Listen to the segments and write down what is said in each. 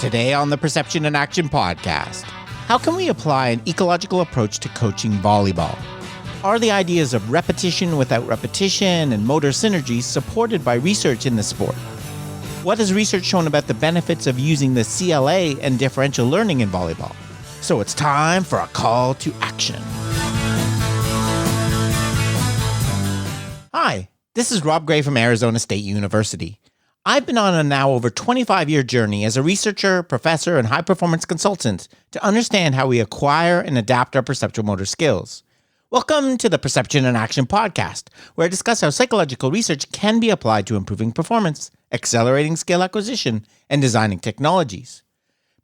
Today on the Perception and Action podcast, how can we apply an ecological approach to coaching volleyball? Are the ideas of repetition without repetition and motor synergies supported by research in the sport? What has research shown about the benefits of using the CLA and differential learning in volleyball? So it's time for a call to action. Hi, this is Rob Gray from Arizona State University. I've been on a now over 25-year journey as a researcher, professor, and high-performance consultant to understand how we acquire and adapt our perceptual motor skills. Welcome to the Perception and Action podcast, where I discuss how psychological research can be applied to improving performance, accelerating skill acquisition, and designing technologies.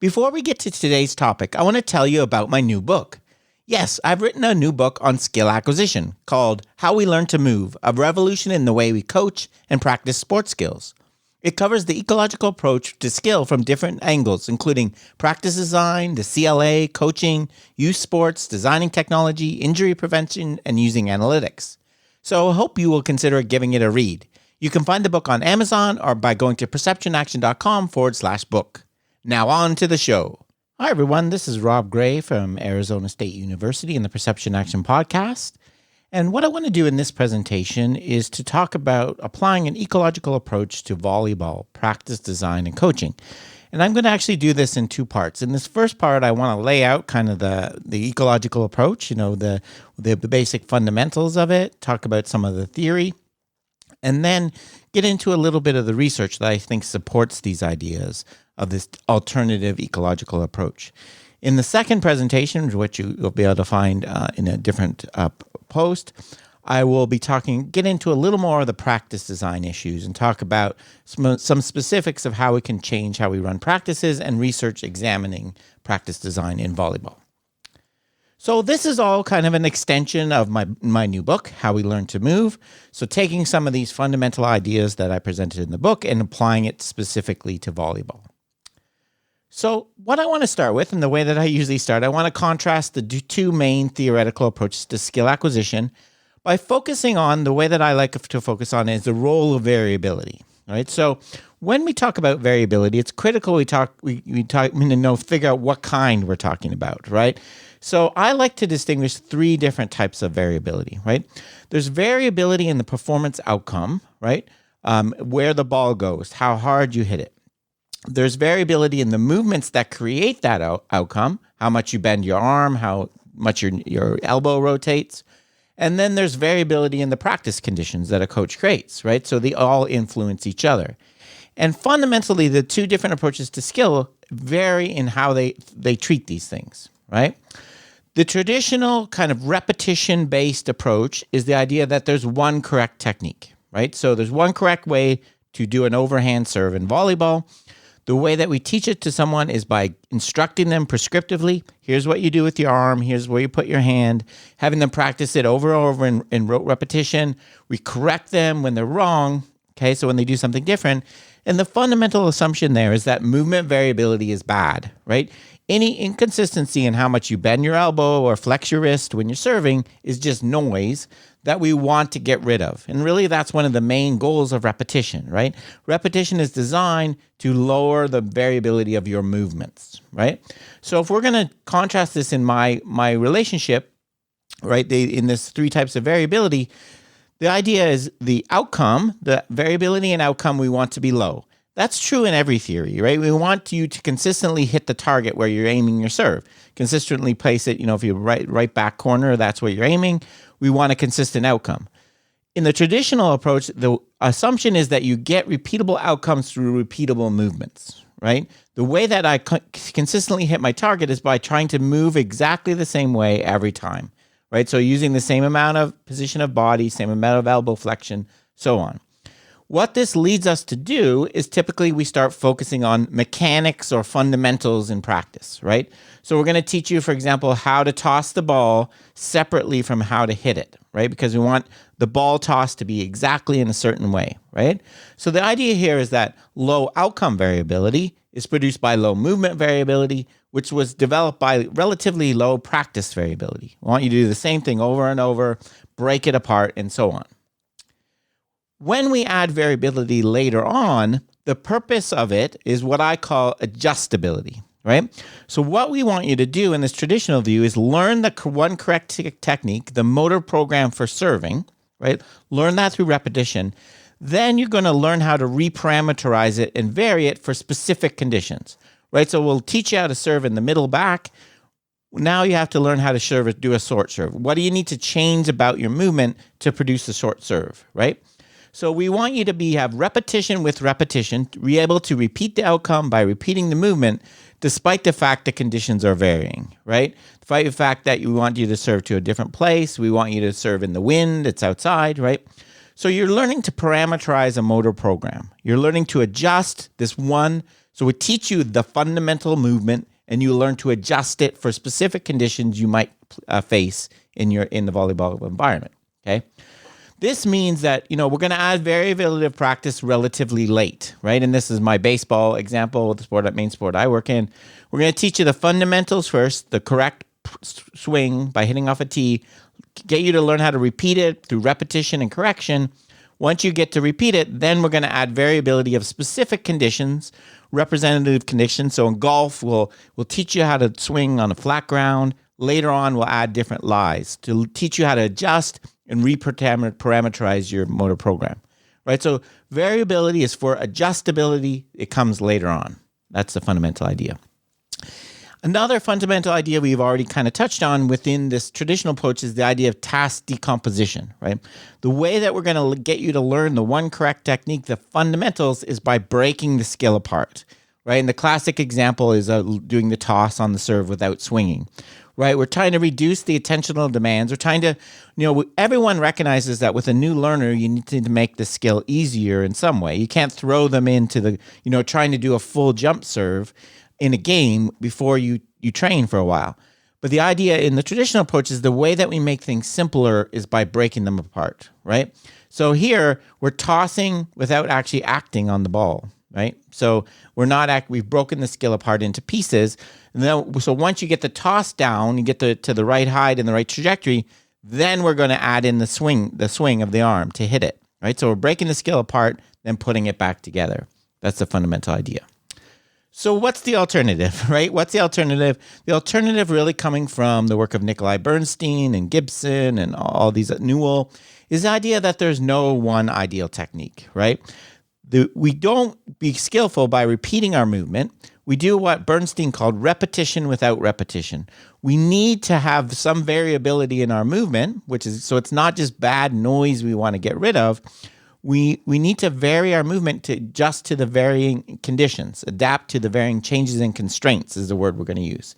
Before we get to today's topic, I want to tell you about my new book. Yes, I've written a new book on skill acquisition called How We Learn to Move, a revolution in the way we coach and practice sports skills. It covers the ecological approach to skill from different angles, including practice design, the CLA, coaching, youth sports, designing technology, injury prevention, and using analytics. So I hope you will consider giving it a read. You can find the book on Amazon or by going to perceptionaction.com/book. Now on to the show. Hi, everyone. This is Rob Gray from Arizona State University in the Perception Action podcast. And what I want to do in this presentation is to talk about applying an ecological approach to volleyball, practice design, and coaching. And I'm going to actually do this in two parts. In this first part, I want to lay out kind of the ecological approach, the basic fundamentals of it, talk about some of the theory, and then get into a little bit of the research that I think supports these ideas of this alternative ecological approach. In the second presentation, which you'll be able to find in a different post, I will be get into a little more of the practice design issues and talk about some specifics of how we can change how we run practices and research examining practice design in volleyball. So this is all kind of an extension of my new book, How We Learn to Move. So taking some of these fundamental ideas that I presented in the book and applying it specifically to volleyball. So what I want to start with, and the way that I usually start, I want to contrast the two main theoretical approaches to skill acquisition by focusing on the way that I like to focus on is the role of variability. Right? So when we talk about variability, it's critical we figure out what kind we're talking about, right? So I like to distinguish three different types of variability, right? There's variability in the performance outcome, right? Where the ball goes, how hard you hit it. There's variability in the movements that create that outcome, how much you bend your arm, how much your elbow rotates. And then there's variability in the practice conditions that a coach creates, right? So they all influence each other. And fundamentally, the two different approaches to skill vary in how they treat these things, right? The traditional kind of repetition-based approach is the idea that there's one correct technique, right? So there's one correct way to do an overhand serve in volleyball. The way that we teach it to someone is by instructing them prescriptively. Here's what you do with your arm. Here's where you put your hand. Having them practice it over and over in rote repetition. We correct them when they're wrong. Okay, so when they do something different. And the fundamental assumption there is that movement variability is bad, right? Any inconsistency in how much you bend your elbow or flex your wrist when you're serving is just noise that we want to get rid of. And really, that's one of the main goals of repetition, right? Repetition is designed to lower the variability of your movements, right? So if we're going to contrast this in my relationship, right, in this three types of variability, the idea is the outcome, the variability and outcome we want to be low. That's true in every theory, right? We want you to consistently hit the target where you're aiming your serve. Consistently place it, if you're right back corner, that's where you're aiming. We want a consistent outcome. In the traditional approach, the assumption is that you get repeatable outcomes through repeatable movements, right? The way that I consistently hit my target is by trying to move exactly the same way every time, right? So using the same amount of position of body, same amount of elbow flexion, so on. What this leads us to do is typically we start focusing on mechanics or fundamentals in practice, right? So we're going to teach you, for example, how to toss the ball separately from how to hit it, right? Because we want the ball toss to be exactly in a certain way, right? So the idea here is that low outcome variability is produced by low movement variability, which was developed by relatively low practice variability. We want you to do the same thing over and over, break it apart, and so on. When we add variability later on, The purpose of it is what I call adjustability, right? So what we want you to do in this traditional view is learn the one correct technique, the motor program for serving, right? Learn that through repetition. Then you're going to learn how to reparameterize it and vary it for specific conditions, right? So we'll teach you how to serve in the middle back. Now you have to learn how to do a short serve. What do you need to change about your movement to produce a short serve, right? So we want you to have repetition with repetition, to be able to repeat the outcome by repeating the movement, despite the fact that conditions are varying, right? Despite the fact that we want you to serve to a different place, we want you to serve in the wind, it's outside, right? So you're learning to parameterize a motor program. You're learning to adjust this one. So we teach you the fundamental movement, and you learn to adjust it for specific conditions you might face in the volleyball environment, okay? This means that, we're going to add variability of practice relatively late, right? And this is my baseball example, the main sport I work in. We're going to teach you the fundamentals first, the correct swing by hitting off a tee, get you to learn how to repeat it through repetition and correction. Once you get to repeat it, then we're going to add variability of specific conditions, representative conditions. So in golf, we'll teach you how to swing on a flat ground. Later on, we'll add different lies to teach you how to adjust and reparameterize your motor program, right? So variability is for adjustability. It comes later on. That's the fundamental idea. Another fundamental idea we've already kind of touched on within this traditional approach is the idea of task decomposition, right? The way that we're going to get you to learn the one correct technique, the fundamentals, is by breaking the skill apart, right? And the classic example is doing the toss on the serve without swinging, right? We're trying to reduce the attentional demands. We're trying to, everyone recognizes that with a new learner, you need to make the skill easier in some way. You can't throw them into trying to do a full jump serve in a game before you train for a while. But the idea in the traditional approach is the way that we make things simpler is by breaking them apart, right? So here we're tossing without actually acting on the ball, right? So we've broken the skill apart into pieces. And then, so once you get the toss down, you get to the right height and the right trajectory, then we're going to add in the swing of the arm to hit it, right? So we're breaking the skill apart, then putting it back together. That's the fundamental idea. So what's the alternative, right? What's the alternative? The alternative, really coming from the work of Nikolai Bernstein and Gibson and all these Newell, is the idea that there's no one ideal technique, right? We don't be skillful by repeating our movement. We do what Bernstein called repetition without repetition. We need to have some variability in our movement, so it's not just bad noise we want to get rid of. We need to vary our movement to adjust to the varying conditions, adapt to the varying changes and constraints is the word we're going to use.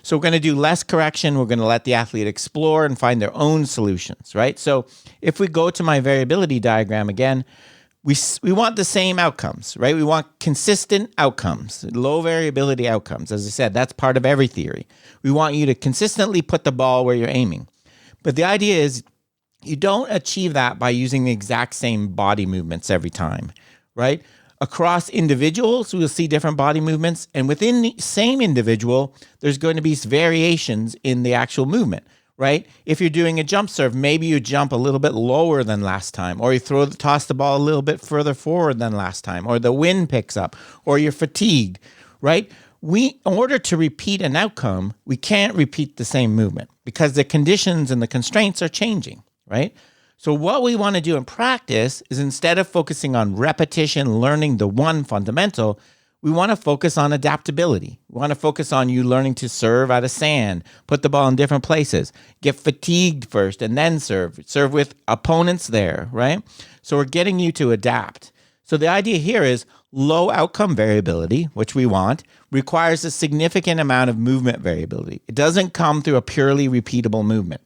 So we're going to do less correction. We're going to let the athlete explore and find their own solutions, right? So if we go to my variability diagram again, we want the same outcomes, right? We want consistent outcomes, low variability outcomes. As I said, that's part of every theory. We want you to consistently put the ball where you're aiming. But the idea is, you don't achieve that by using the exact same body movements every time, right? Across individuals, we'll see different body movements. And within the same individual, there's going to be variations in the actual movement, right? If you're doing a jump serve, maybe you jump a little bit lower than last time, or you toss the ball a little bit further forward than last time, or the wind picks up, or you're fatigued, right? In order to repeat an outcome, we can't repeat the same movement because the conditions and the constraints are changing. Right? So what we want to do in practice is, instead of focusing on repetition, learning the one fundamental, we want to focus on adaptability. We want to focus on you learning to serve out of sand, put the ball in different places, get fatigued first and then serve with opponents there, right? So we're getting you to adapt. So the idea here is low outcome variability, which we want, requires a significant amount of movement variability. It doesn't come through a purely repeatable movement,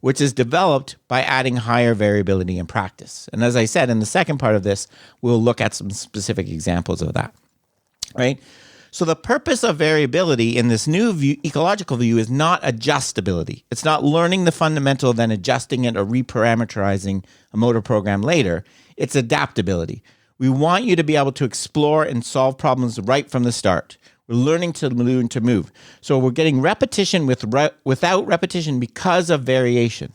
which is developed by adding higher variability in practice. And as I said, in the second part of this, we'll look at some specific examples of that, right? So the purpose of variability in this new ecological view is not adjustability. It's not learning the fundamental, then adjusting it or reparameterizing a motor program later. It's adaptability. We want you to be able to explore and solve problems right from the start. We're learning to move. So we're getting repetition without repetition because of variation.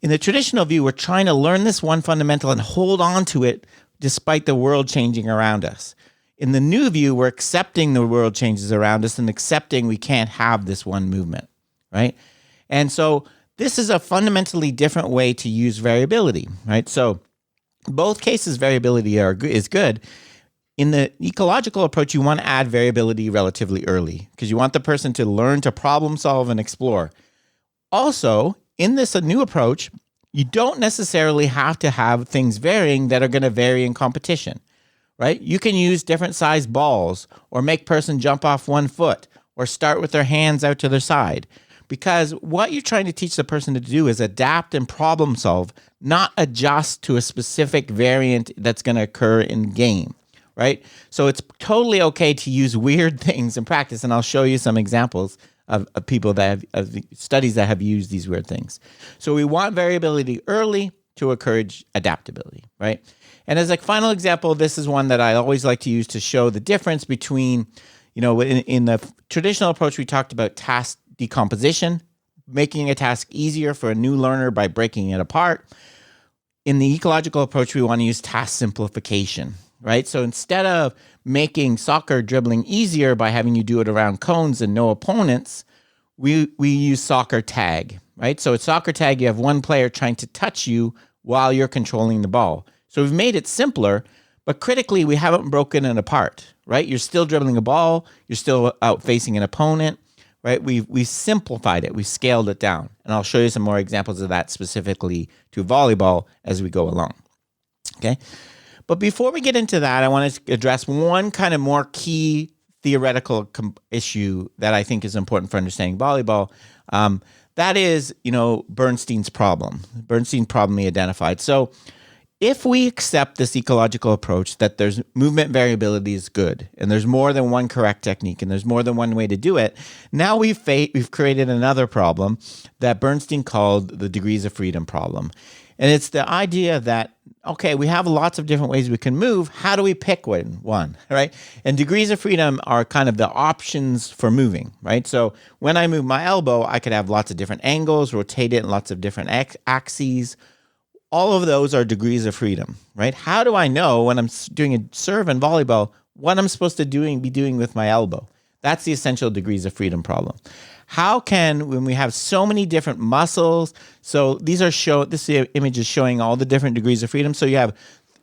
In the traditional view, we're trying to learn this one fundamental and hold on to it despite the world changing around us. In the new view, we're accepting the world changes around us and accepting we can't have this one movement, right? And so this is a fundamentally different way to use variability, right? So both cases, variability is good. In the ecological approach, you want to add variability relatively early because you want the person to learn to problem solve and explore. Also, in this new approach, you don't necessarily have to have things varying that are going to vary in competition, right? You can use different size balls or make person jump off one foot or start with their hands out to their side, because what you're trying to teach the person to do is adapt and problem solve, not adjust to a specific variant that's going to occur in game, right? So it's totally okay to use weird things in practice, and I'll show you some examples of people that of studies that have used these weird things. So we want variability early to encourage adaptability, right? And as a final example, this is one that I always like to use to show the difference between, in the traditional approach, we talked about task decomposition, making a task easier for a new learner by breaking it apart. In the ecological approach, we want to use task simplification, right? So instead of making soccer dribbling easier by having you do it around cones and no opponents, we use soccer tag, right? So it's soccer tag, you have one player trying to touch you while you're controlling the ball. So we've made it simpler, but critically, we haven't broken it apart, right? You're still dribbling a ball, you're still out facing an opponent, right? We've simplified it, we've scaled it down. And I'll show you some more examples of that specifically to volleyball as we go along, okay? But before we get into that, I want to address one kind of more key theoretical issue that I think is important for understanding volleyball. That is, Bernstein's problem he identified. So if we accept this ecological approach that there's movement variability is good, and there's more than one correct technique, and there's more than one way to do it, now we've created another problem that Bernstein called the degrees of freedom problem. And it's the idea that, okay, we have lots of different ways we can move. How do we pick one, right? And degrees of freedom are kind of the options for moving, right? So when I move my elbow, I could have lots of different angles, rotate it in lots of different axes. All of those are degrees of freedom, right? How do I know when I'm doing a serve in volleyball what I'm supposed to be doing with my elbow? That's the essential degrees of freedom problem. How can, when we have so many different muscles, so this image is showing all the different degrees of freedom. So you have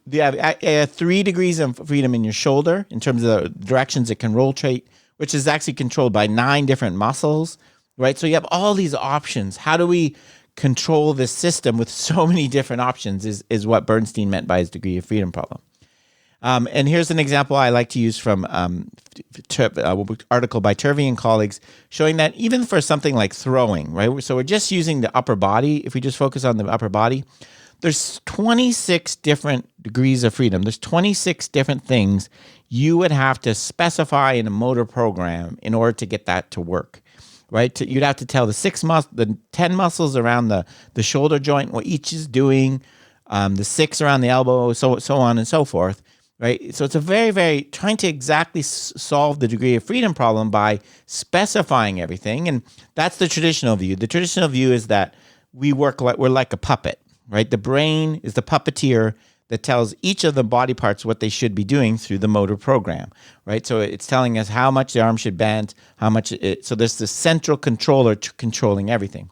3 degrees of freedom in your shoulder in terms of the directions it can rotate, which is actually controlled by 9 different muscles, right? So you have all these options. How do we control this system with so many different options is what Bernstein meant by his degree of freedom problem. And here's an example I like to use from an article by Turvey and colleagues showing that even for something like throwing, right? So we're just using the upper body. If we just focus on the upper body, there's 26 different degrees of freedom. There's 26 different things you would have to specify in a motor program in order to get that to work, right? You'd have to tell the 10 muscles around the shoulder joint what each is doing, the 6 around the elbow, so on and so forth. Right? So it's a very, very trying to exactly solve the degree of freedom problem by specifying everything. And that's the traditional view. The traditional view is that we're like a puppet, right? The brain is the puppeteer that tells each of the body parts what they should be doing through the motor program, right? So it's telling us how much the arm should bend, so there's the central controller controlling everything,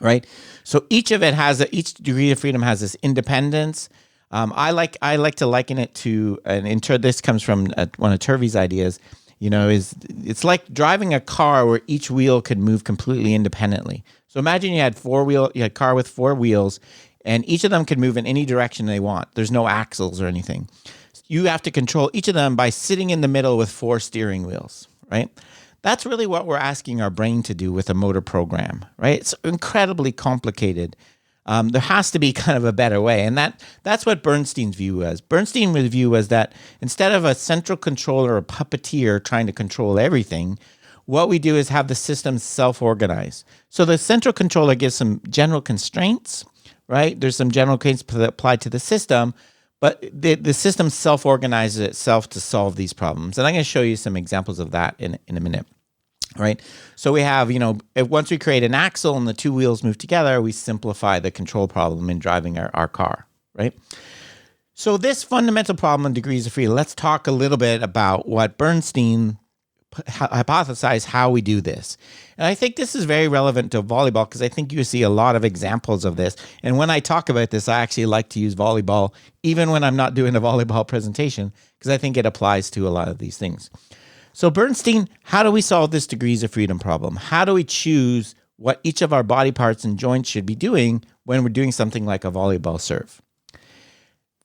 right? So each degree of freedom has this independence. I like to liken it to, this comes from one of Turvey's ideas, it's like driving a car where each wheel could move completely independently. So imagine you had a car with 4 wheels, and each of them could move in any direction they want. There's no axles or anything. You have to control each of them by sitting in the middle with 4 steering wheels, right? That's really what we're asking our brain to do with a motor program, right? It's incredibly complicated. There has to be kind of a better way. And that's what Bernstein's view was. Bernstein's view was that instead of a central controller or puppeteer trying to control everything, what we do is have the system self-organize. So the central controller gives some general constraints, right? There's some general constraints applied to the system, but the system self-organizes itself to solve these problems. And I'm going to show you some examples of that in a minute. Right. So we have, once we create an axle and the 2 wheels move together, we simplify the control problem in driving our car. Right. So this fundamental problem of degrees of freedom, let's talk a little bit about what Bernstein hypothesized how we do this. And I think this is very relevant to volleyball because I think you see a lot of examples of this. And when I talk about this, I actually like to use volleyball, even when I'm not doing a volleyball presentation, because I think it applies to a lot of these things. So Bernstein, how do we solve this degrees of freedom problem? How do we choose what each of our body parts and joints should be doing when we're doing something like a volleyball serve?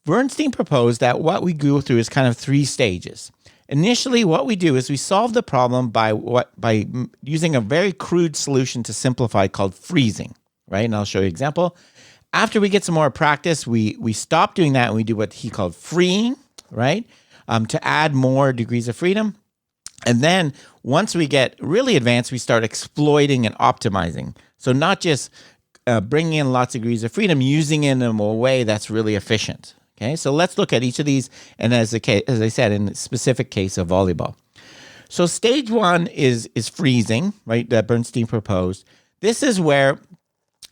Bernstein proposed that what we go through is kind of 3 stages. Initially, what we do is we solve the problem by using a very crude solution to simplify called freezing, right? And I'll show you an example. After we get some more practice, we stop doing that and we do what he called freeing, right? To add more degrees of freedom. And then once we get really advanced, we start exploiting and optimizing. So not just bringing in lots of degrees of freedom, using it in a way that's really efficient. Okay, so let's look at each of these, and as I said, in the specific case of volleyball. So stage 1 is freezing, right, that Bernstein proposed. This is where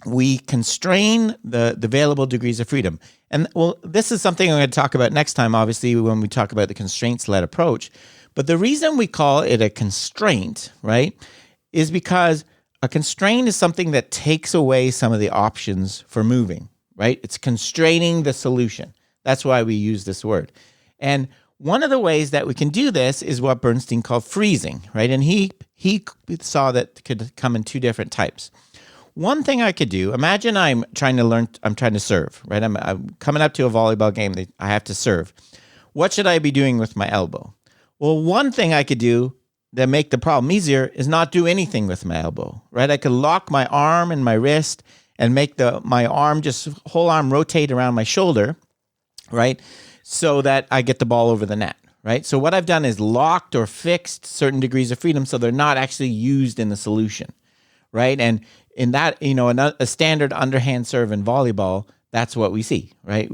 we constrain the available degrees of freedom. And well, this is something I'm going to talk about next time, obviously, when we talk about the constraints-led approach. But the reason we call it a constraint, right, is because a constraint is something that takes away some of the options for moving, right? It's constraining the solution. That's why we use this word. And one of the ways that we can do this is what Bernstein called freezing, right? And he saw that could come in 2 different types. One thing I could do, imagine I'm trying to serve, right? I'm coming up to a volleyball game that I have to serve. What should I be doing with my elbow? Well, one thing I could do that make the problem easier is not do anything with my elbow, right? I could lock my arm and my wrist and make my arm, just whole arm rotate around my shoulder, right? So that I get the ball over the net, right? So what I've done is locked or fixed certain degrees of freedom so they're not actually used in the solution, right? And in that, a standard underhand serve in volleyball, that's what we see, right?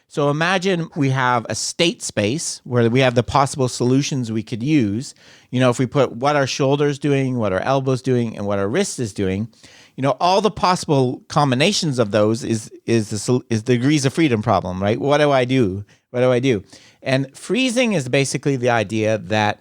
So imagine we have a state space where we have the possible solutions we could use. If we put what our shoulder's doing, what our elbow's doing, and what our wrist is doing, all the possible combinations of those is the degrees of freedom problem, right? What do I do? What do I do? And freezing is basically the idea that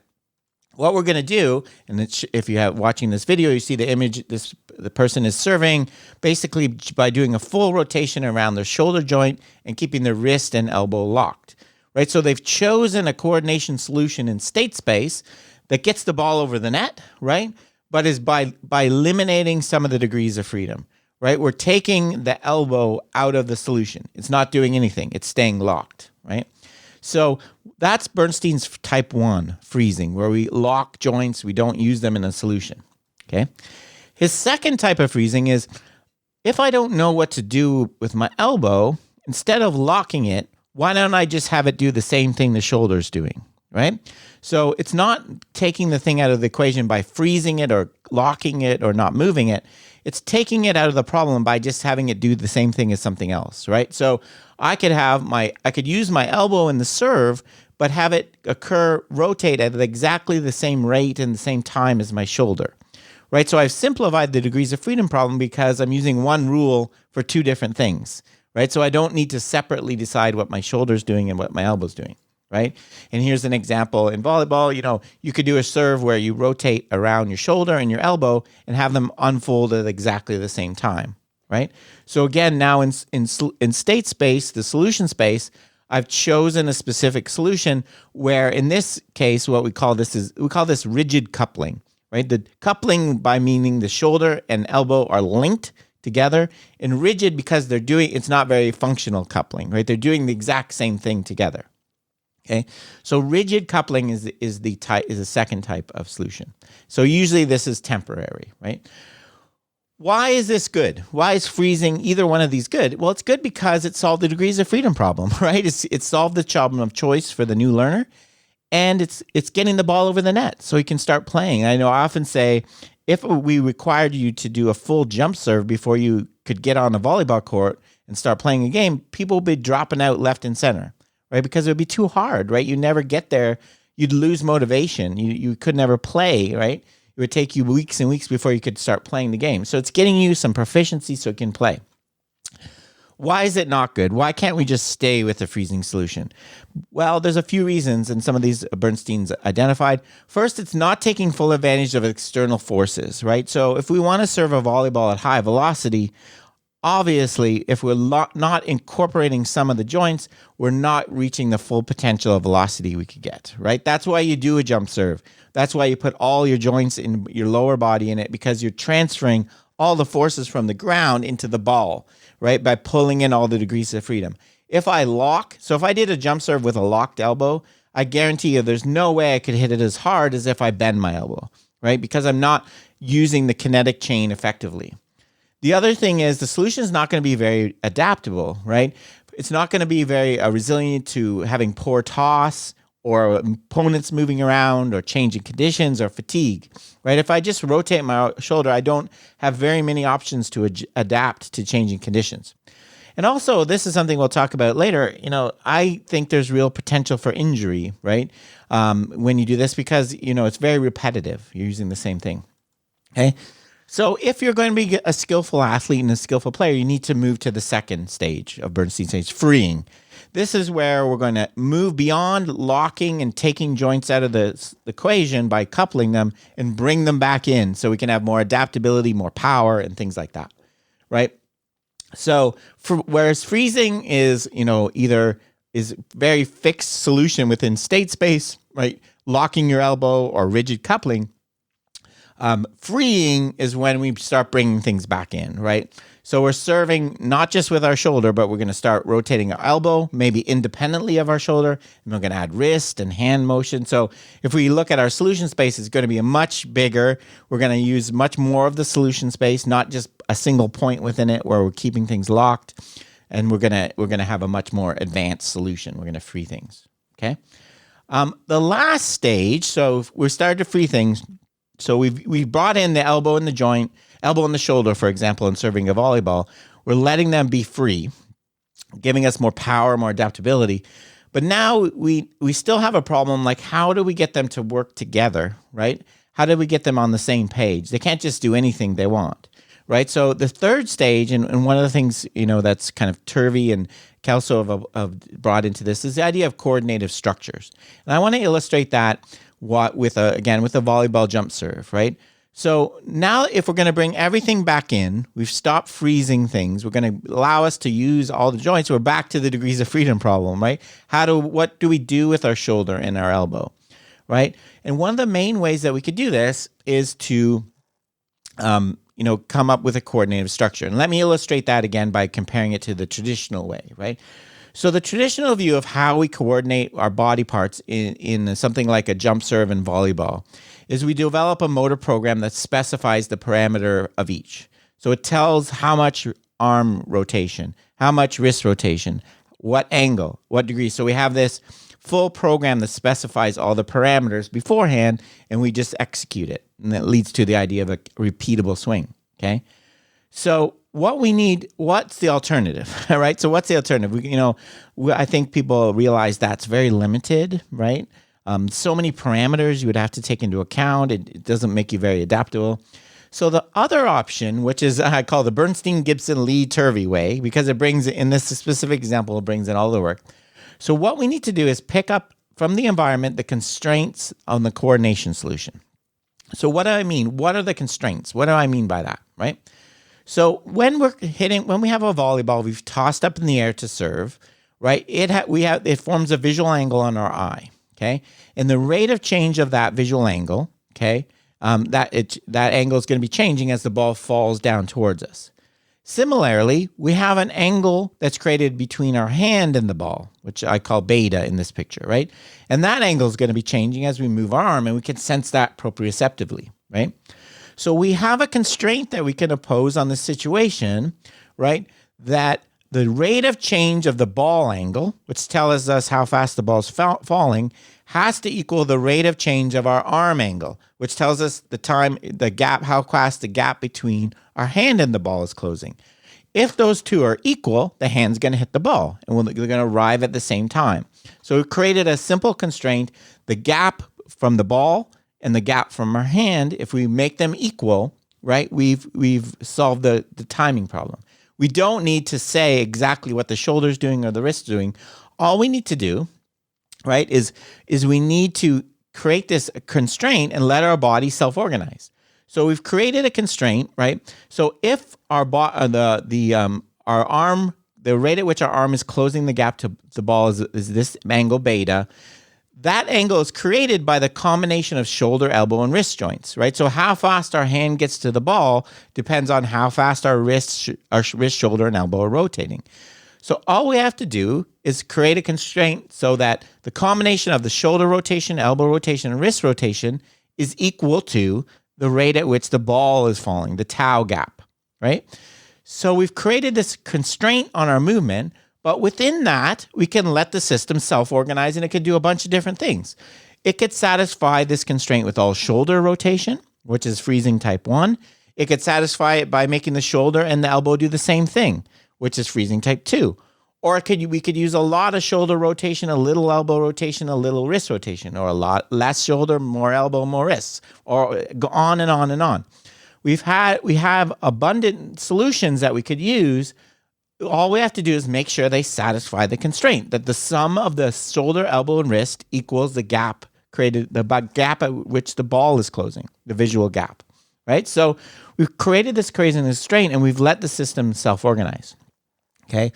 what we're going to do, and if you have watching this video, you see the image, the person is serving basically by doing a full rotation around their shoulder joint and keeping their wrist and elbow locked, right? So they've chosen a coordination solution in state space that gets the ball over the net, right? But is by eliminating some of the degrees of freedom, right? We're taking the elbow out of the solution. It's not doing anything. It's staying locked, right? So that's Bernstein's type 1 freezing, where we lock joints. We don't use them in a solution, okay? His second type of freezing is if I don't know what to do with my elbow, instead of locking it, why don't I just have it do the same thing the shoulder's doing, right? So it's not taking the thing out of the equation by freezing it or locking it or not moving it. It's taking it out of the problem by just having it do the same thing as something else, right? So I could use my elbow in the serve, but have it rotate at exactly the same rate and the same time as my shoulder, right? So I've simplified the degrees of freedom problem because I'm using one rule for 2 different things, right? So I don't need to separately decide what my shoulder's doing and what my elbow's doing, right? And here's an example in volleyball. You could do a serve where you rotate around your shoulder and your elbow and have them unfold at exactly the same time, right? So again, now in state space, the solution space, I've chosen a specific solution where in this case, what we call this rigid coupling, right? The coupling by meaning the shoulder and elbow are linked together, and rigid because it's not very functional coupling, right? They're doing the exact same thing together. Okay, so rigid coupling is the second type of solution. So usually this is temporary, right? Why is this good? Why is freezing either one of these good? Well, it's good because it solved the degrees of freedom problem, right? It solved the problem of choice for the new learner, and it's getting the ball over the net so he can start playing. I often say, if we required you to do a full jump serve before you could get on a volleyball court and start playing a game, people would be dropping out left and center, right? Because it would be too hard, right? You'd never get there. You'd lose motivation. You could never play, right? It would take you weeks and weeks before you could start playing the game. So it's getting you some proficiency so you can play. Why is it not good? Why can't we just stay with the freezing solution? Well, there's a few reasons, and some of these Bernstein's identified. First, it's not taking full advantage of external forces, right? So if we want to serve a volleyball at high velocity, obviously, if we're not incorporating some of the joints, we're not reaching the full potential of velocity we could get, right? That's why you do a jump serve. That's why you put all your joints in your lower body in it, because you're transferring all the forces from the ground into the ball, right? By pulling in all the degrees of freedom. If I did a jump serve with a locked elbow, I guarantee you there's no way I could hit it as hard as if I bend my elbow, right? Because I'm not using the kinetic chain effectively. The other thing is the solution is not going to be very adaptable, right? It's not going to be very resilient to having poor toss or opponents moving around or changing conditions or fatigue, right? If I just rotate my shoulder, I don't have very many options to adapt to changing conditions. And also, this is something we'll talk about later. I think there's real potential for injury, right? When you do this, because, it's very repetitive. You're using the same thing, okay? So if you're going to be a skillful athlete and a skillful player, you need to move to the second stage of Bernstein stage, freeing. This is where we're going to move beyond locking and taking joints out of the equation by coupling them and bring them back in so we can have more adaptability, more power, and things like that, right? So whereas freezing is, either is very fixed solution within state space, right? Locking your elbow or rigid coupling. Freeing is when we start bringing things back in, right? So we're serving not just with our shoulder, but we're going to start rotating our elbow, maybe independently of our shoulder, and we're going to add wrist and hand motion. So if we look at our solution space, it's going to be a much bigger. We're going to use much more of the solution space, not just a single point within it where we're keeping things locked, and we're going to have a much more advanced solution. We're going to free things. Okay. The last stage, so we started to free things. So we've brought in the elbow in the joint, elbow in the shoulder, for example, in serving a volleyball. We're letting them be free, giving us more power, more adaptability. But now we still have a problem, like how do we get them to work together, right? How do we get them on the same page? They can't just do anything they want, right? So the third stage, and one of the things, that's kind of Turvey and Kelso have brought into this is the idea of coordinative structures. And I want to illustrate that with a volleyball jump serve, right? So now if we're going to bring everything back in, we've stopped freezing things. We're going to allow us to use all the joints. We're back to the degrees of freedom problem, right? What do we do with our shoulder and our elbow, right? And one of the main ways that we could do this is to, come up with a coordinative structure. And let me illustrate that again by comparing it to the traditional way, right? So the traditional view of how we coordinate our body parts in something like a jump serve and volleyball is we develop a motor program that specifies the parameter of each. So it tells how much arm rotation, how much wrist rotation, what angle, what degree. So we have this full program that specifies all the parameters beforehand, and we just execute it. And that leads to the idea of a repeatable swing, okay? So what we need, what's the alternative, all right? So what's the alternative? I think people realize that's very limited, right? So many parameters you would have to take into account. It doesn't make you very adaptable. So the other option, which is I call the Bernstein-Gibson-Lee-Turvey way, because it brings, in this specific example, it brings in all the work. So what we need to do is pick up from the environment the constraints on the coordination solution. So what do I mean? What are the constraints? What do I mean by that, right? So when we have a volleyball, we've tossed up in the air to serve, right? It forms a visual angle on our eye, okay? And the rate of change of that visual angle, okay, that angle is going to be changing as the ball falls down towards us. Similarly, we have an angle that's created between our hand and the ball, which I call beta in this picture, right? And that angle is going to be changing as we move our arm, and we can sense that proprioceptively, right? So we have a constraint that we can impose on this situation, right? That the rate of change of the ball angle, which tells us how fast the ball's falling, has to equal the rate of change of our arm angle, which tells us how fast the gap between our hand and the ball is closing. If those two are equal, the hand's going to hit the ball, and they're going to arrive at the same time. So we created a simple constraint: the gap from the ball and the gap from our hand. If we make them equal, right, we've solved the timing problem. We don't need to say exactly what the shoulder's doing or the wrist's doing. All we need to do, right, is we need to create this constraint and let our body self-organize. So we've created a constraint, right? So if our our arm, the rate at which our arm is closing the gap to the ball is this angle beta. That angle is created by the combination of shoulder, elbow, and wrist joints, right? So how fast our hand gets to the ball depends on how fast our wrist, shoulder, and elbow are rotating. So all we have to do is create a constraint so that the combination of the shoulder rotation, elbow rotation, and wrist rotation is equal to the rate at which the ball is falling, the tau gap, right? So we've created this constraint on our movement, but within that, we can let the system self-organize, and it could do a bunch of different things. It could satisfy this constraint with all shoulder rotation, which is freezing type 1. It could satisfy it by making the shoulder and the elbow do the same thing, which is freezing type 2. Or we could use a lot of shoulder rotation, a little elbow rotation, a little wrist rotation, or a lot less shoulder, more elbow, more wrists, or go on and on and on. We have abundant solutions that we could use. All we have to do is make sure they satisfy the constraint, that the sum of the shoulder, elbow, and wrist equals the gap created, the gap at which the ball is closing, the visual gap, right? So we've created this crazy constraint, and we've let the system self-organize, okay?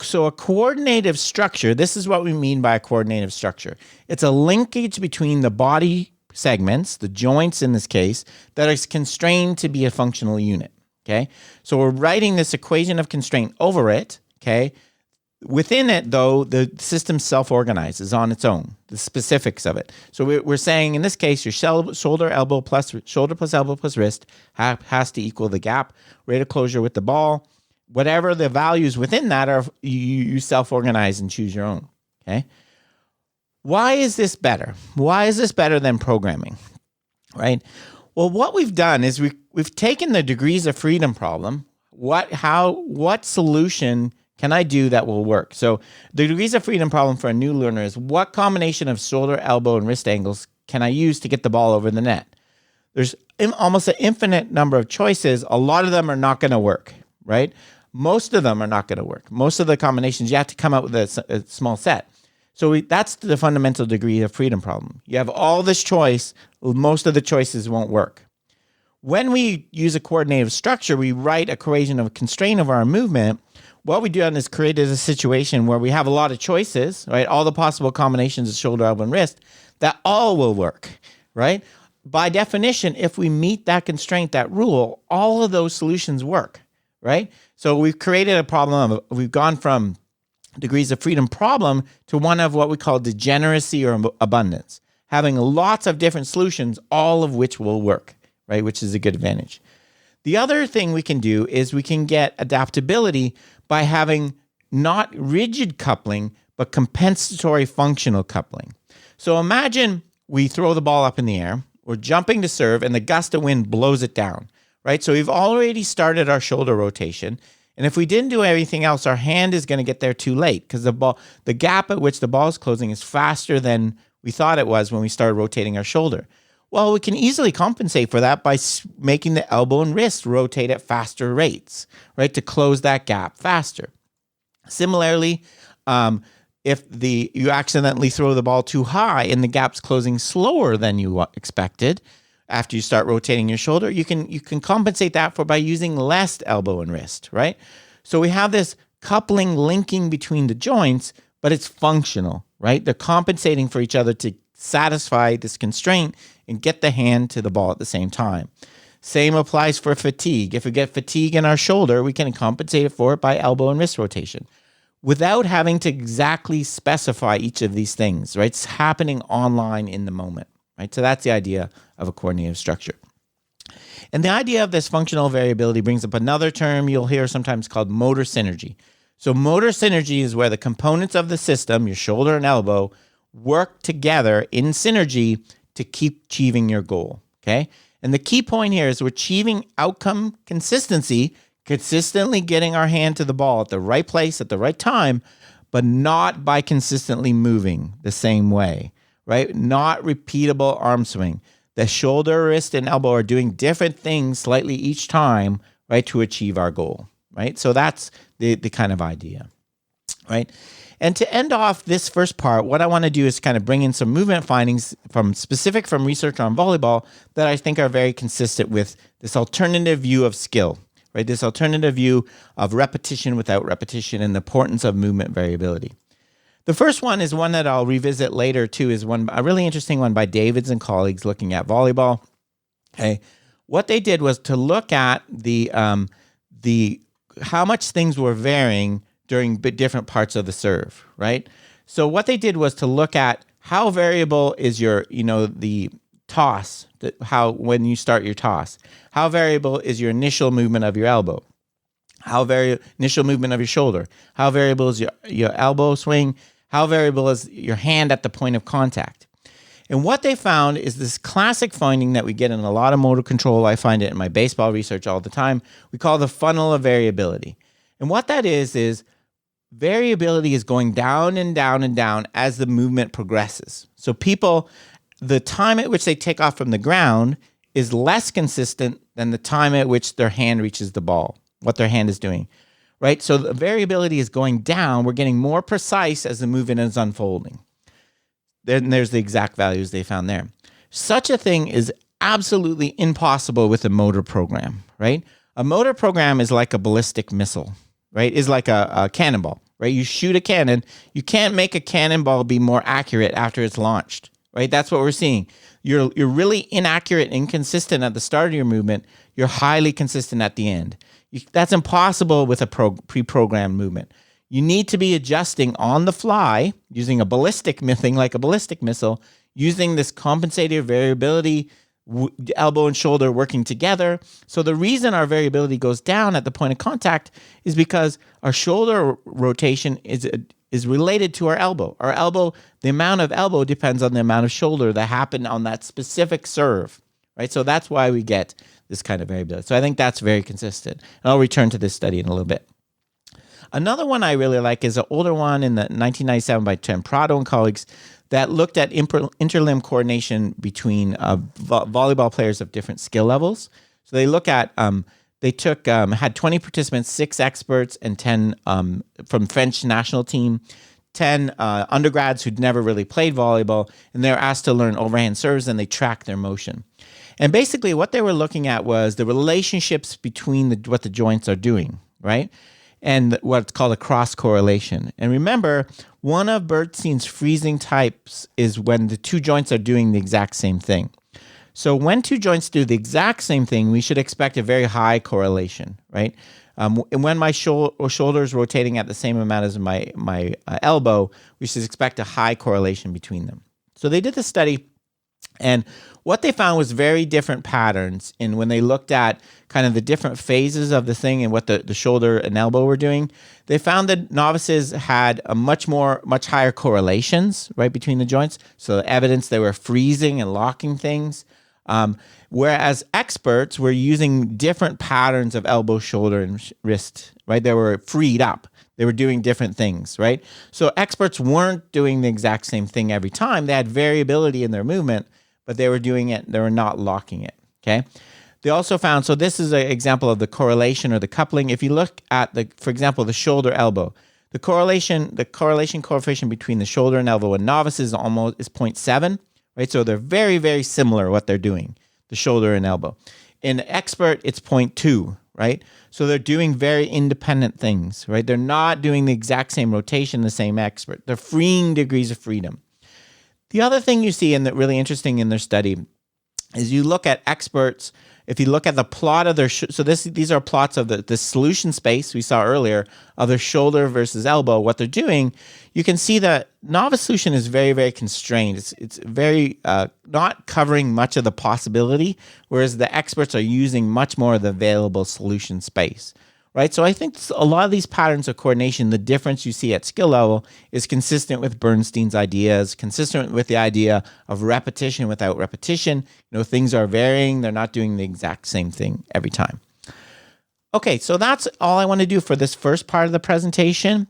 So a coordinative structure, this is what we mean by a coordinative structure. It's a linkage between the body segments, the joints in this case, that is constrained to be a functional unit. Okay, so we're writing this equation of constraint over it. Okay, within it, though, the system self-organizes on its own, the specifics of it. So we're saying in this case, your shoulder elbow plus wrist has to equal the gap rate of closure with the ball. Whatever the values within that are, you self-organize and choose your own. Okay, why is this better? Why is this better than programming? Right. Well, what we've done is we've taken the degrees of freedom problem. What solution can I do that will work? So the degrees of freedom problem for a new learner is what combination of shoulder, elbow, and wrist angles can I use to get the ball over the net? There's almost an infinite number of choices. A lot of them are not going to work, right? Most of them are not going to work. Most of the combinations, you have to come up with a small set. So that's the fundamental degree of freedom problem. You have all this choice, most of the choices won't work. When we use a coordinative structure, we write a equation of constraint of our movement. What we do is create a situation where we have a lot of choices, right? All the possible combinations of shoulder, elbow, and wrist, that all will work, right? By definition, if we meet that constraint, that rule, all of those solutions work, right? So we've created a problem. We've gone from degrees of freedom problem to one of what we call degeneracy or abundance, having lots of different solutions, all of which will work, right? Which is a good advantage. The other thing we can do is we can get adaptability by having not rigid coupling, but compensatory functional coupling. So imagine we throw the ball up in the air, we're jumping to serve, and the gust of wind blows it down, right? So we've already started our shoulder rotation. And if we didn't do anything else, our hand is going to get there too late because the gap at which the ball is closing is faster than we thought it was when we started rotating our shoulder. Well, we can easily compensate for that by making the elbow and wrist rotate at faster rates, right, to close that gap faster. Similarly, if you accidentally throw the ball too high and the gap's closing slower than you expected, after you start rotating your shoulder, you can compensate that by using less elbow and wrist, right? So we have this coupling, linking between the joints, but it's functional, right? They're compensating for each other to satisfy this constraint and get the hand to the ball at the same time. Same applies for fatigue. If we get fatigue in our shoulder, we can compensate for it by elbow and wrist rotation without having to exactly specify each of these things, right? It's happening online in the moment. Right? So that's the idea of a coordinative structure. And the idea of this functional variability brings up another term you'll hear sometimes called motor synergy. So motor synergy is where the components of the system, your shoulder and elbow, work together in synergy to keep achieving your goal. Okay? And the key point here is we're achieving outcome consistency, consistently getting our hand to the ball at the right place at the right time, but not by consistently moving the same way. Right? Not repeatable arm swing. The shoulder, wrist, and elbow are doing different things slightly each time, right, to achieve our goal. right? So that's the kind of idea, right? And to end off this first part, what I want to do is kind of bring in some movement findings from research on volleyball that I think are very consistent with this alternative view of skill, right? This alternative view of repetition without repetition and the importance of movement variability. The first one is one that I'll revisit later too, is a really interesting one by Davids and colleagues looking at volleyball. Okay, what they did was to look at the how much things were varying during different parts of the serve, right? So what they did was to look at how variable is your, the toss, when you start your toss, how variable is your initial movement of your elbow, initial movement of your shoulder, how variable is your elbow swing, how variable is your hand at the point of contact. And what they found is this classic finding that we get in a lot of motor control. I find it in my baseball research all the time. We call the funnel of variability. And what that is variability is going down and down and down as the movement progresses. So people, the time at which they take off from the ground is less consistent than the time at which their hand reaches the ball, what their hand is doing, right? So the variability is going down. We're getting more precise as the movement is unfolding. Then there's the exact values they found there. Such a thing is absolutely impossible with a motor program, right? A motor program is like a ballistic missile, right? Is like a cannonball, right? You shoot a cannon. You can't make a cannonball be more accurate after it's launched, right? That's what we're seeing. You're really inaccurate, inconsistent at the start of your movement. You're highly consistent at the end. That's impossible with a pre-programmed movement. You need to be adjusting on the fly using a ballistic thing like a ballistic missile, using this compensated variability, elbow and shoulder working together. So the reason our variability goes down at the point of contact is because our shoulder rotation is related to our elbow. Our elbow, the amount of elbow depends on the amount of shoulder that happened on that specific serve, right? So that's why we get this kind of variability. So I think that's very consistent. And I'll return to this study in a little bit. Another one I really like is an older one in the 1997 by Prado and colleagues that looked at interlimb coordination between volleyball players of different skill levels. So they look at, had 20 participants, 6 experts and 10 from French national team, 10 undergrads who'd never really played volleyball, and they're asked to learn overhand serves and they track their motion. And basically what they were looking at was the relationships between what the joints are doing, right? And what's called a cross correlation. And remember, one of Bernstein's freezing types is when the two joints are doing the exact same thing. So when two joints do the exact same thing, we should expect a very high correlation, right? And when my shoulder is rotating at the same amount as my elbow, we should expect a high correlation between them. So they did the study, and what they found was very different patterns in when they looked at kind of the different phases of the thing and what the shoulder and elbow were doing. They found that novices had a much higher correlations, right, between the joints. So evidence they were freezing and locking things. Whereas experts were using different patterns of elbow, shoulder, and wrist, right? They were freed up. They were doing different things, right? So experts weren't doing the exact same thing every time. They had variability in their movement, but they were doing it. They were not locking it, okay? They also found, so this is an example of the correlation or the coupling. If you look at, for example, the shoulder elbow, the correlation coefficient between the shoulder and elbow in novices is 0.7, right? So they're very, very similar what they're doing, the shoulder and elbow. In expert, it's 0.2, right? So they're doing very independent things, right? They're not doing the exact same rotation, the same expert. They're freeing degrees of freedom. The other thing you see, and that really interesting in their study, is you look at experts. If you look at the plot of their, these are plots of the solution space we saw earlier of their shoulder versus elbow, what they're doing, you can see that novice solution is very, very constrained. It's very not covering much of the possibility, whereas the experts are using much more of the available solution space. Right, so I think a lot of these patterns of coordination, the difference you see at skill level is consistent with Bernstein's ideas, consistent with the idea of repetition without repetition. Things are varying. They're not doing the exact same thing every time. Okay, so that's all I want to do for this first part of the presentation.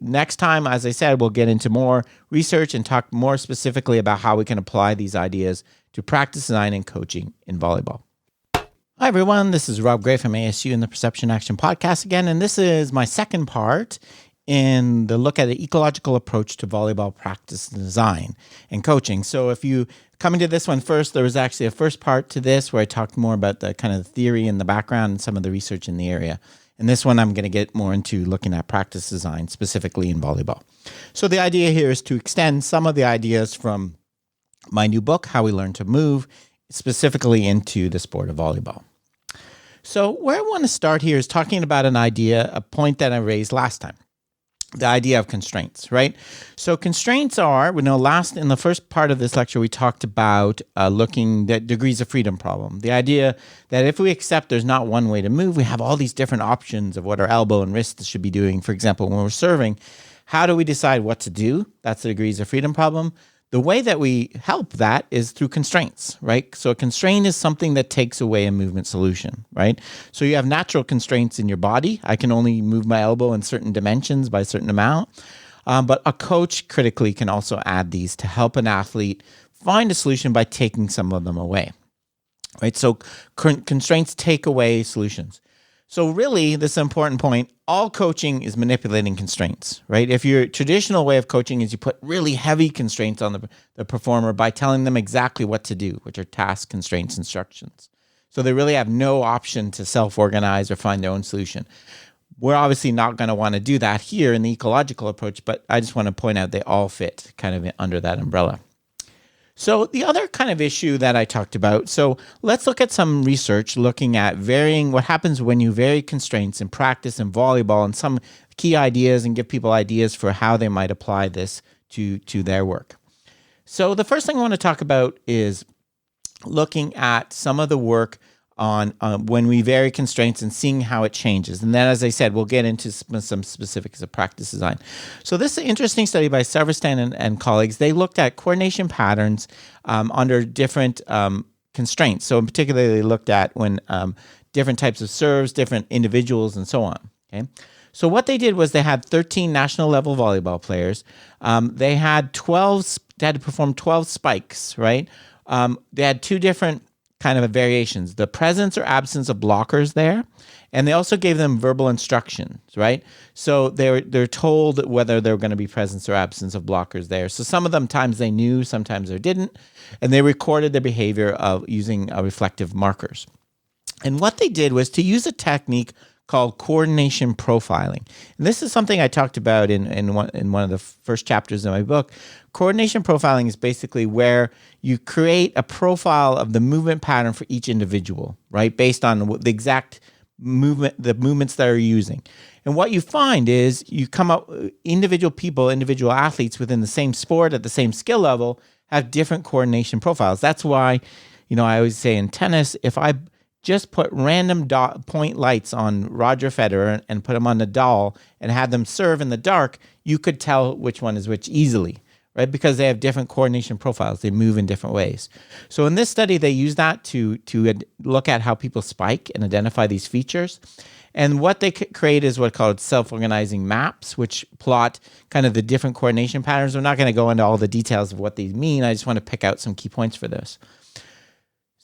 Next time, as I said, we'll get into more research and talk more specifically about how we can apply these ideas to practice design and coaching in volleyball. Hi, everyone. This is Rob Gray from ASU and the Perception Action Podcast again, and this is my second part in the look at the ecological approach to volleyball practice design and coaching. So if you come into this one first, there was actually a first part to this where I talked more about the kind of theory and the background and some of the research in the area. And this one, I'm going to get more into looking at practice design, specifically in volleyball. So the idea here is to extend some of the ideas from my new book, How We Learn to Move, specifically into the sport of volleyball. So where I want to start here is talking about an idea, a point that I raised last time, the idea of constraints, right? So constraints are, in the first part of this lecture, we talked about looking at degrees of freedom problem. The idea that if we accept there's not one way to move, we have all these different options of what our elbow and wrist should be doing. For example, when we're serving, how do we decide what to do? That's the degrees of freedom problem. The way that we help that is through constraints, right? So a constraint is something that takes away a movement solution, right? So you have natural constraints in your body. I can only move my elbow in certain dimensions by a certain amount. But a coach critically can also add these to help an athlete find a solution by taking some of them away, right? So constraints take away solutions. So really, this is an important point. All coaching is manipulating constraints, right? If your traditional way of coaching is you put really heavy constraints on the performer by telling them exactly what to do, which are task constraints, instructions. So they really have no option to self-organize or find their own solution. We're obviously not going to want to do that here in the ecological approach, but I just want to point out they all fit kind of under that umbrella. So the other kind of issue that I talked about, so let's look at some research looking at varying what happens when you vary constraints in practice and volleyball and some key ideas and give people ideas for how they might apply this to their work. So the first thing I want to talk about is looking at some of the work on when we vary constraints and seeing how it changes. And then, as I said, we'll get into some specifics of practice design. So this is an interesting study by Severstein and colleagues. They looked at coordination patterns under different constraints. So in particular, they looked at when different types of serves, different individuals, and so on. Okay. So what they did was they had 13 national level volleyball players. They had they had to perform 12 spikes, right? They had two different kind of variations, the presence or absence of blockers there. And they also gave them verbal instructions, right? So they're told whether there were going to be presence or absence of blockers there. So some of them times they knew, sometimes they didn't. And they recorded their behavior of using reflective markers. And what they did was to use a technique called coordination profiling. And this is something I talked about in one of the first chapters of my book. Coordination profiling is basically where you create a profile of the movement pattern for each individual, right? Based on the exact movement, the movements that are using. And what you find is you come up, individual athletes within the same sport at the same skill level have different coordination profiles. That's why, I always say in tennis, if I just put random point lights on Roger Federer and put them on Nadal and had them serve in the dark, you could tell which one is which easily, right? Because they have different coordination profiles. They move in different ways. So in this study, they use that to look at how people spike and identify these features. And what they create is what's called self-organizing maps, which plot kind of the different coordination patterns. I'm not going to go into all the details of what these mean. I just want to pick out some key points for this.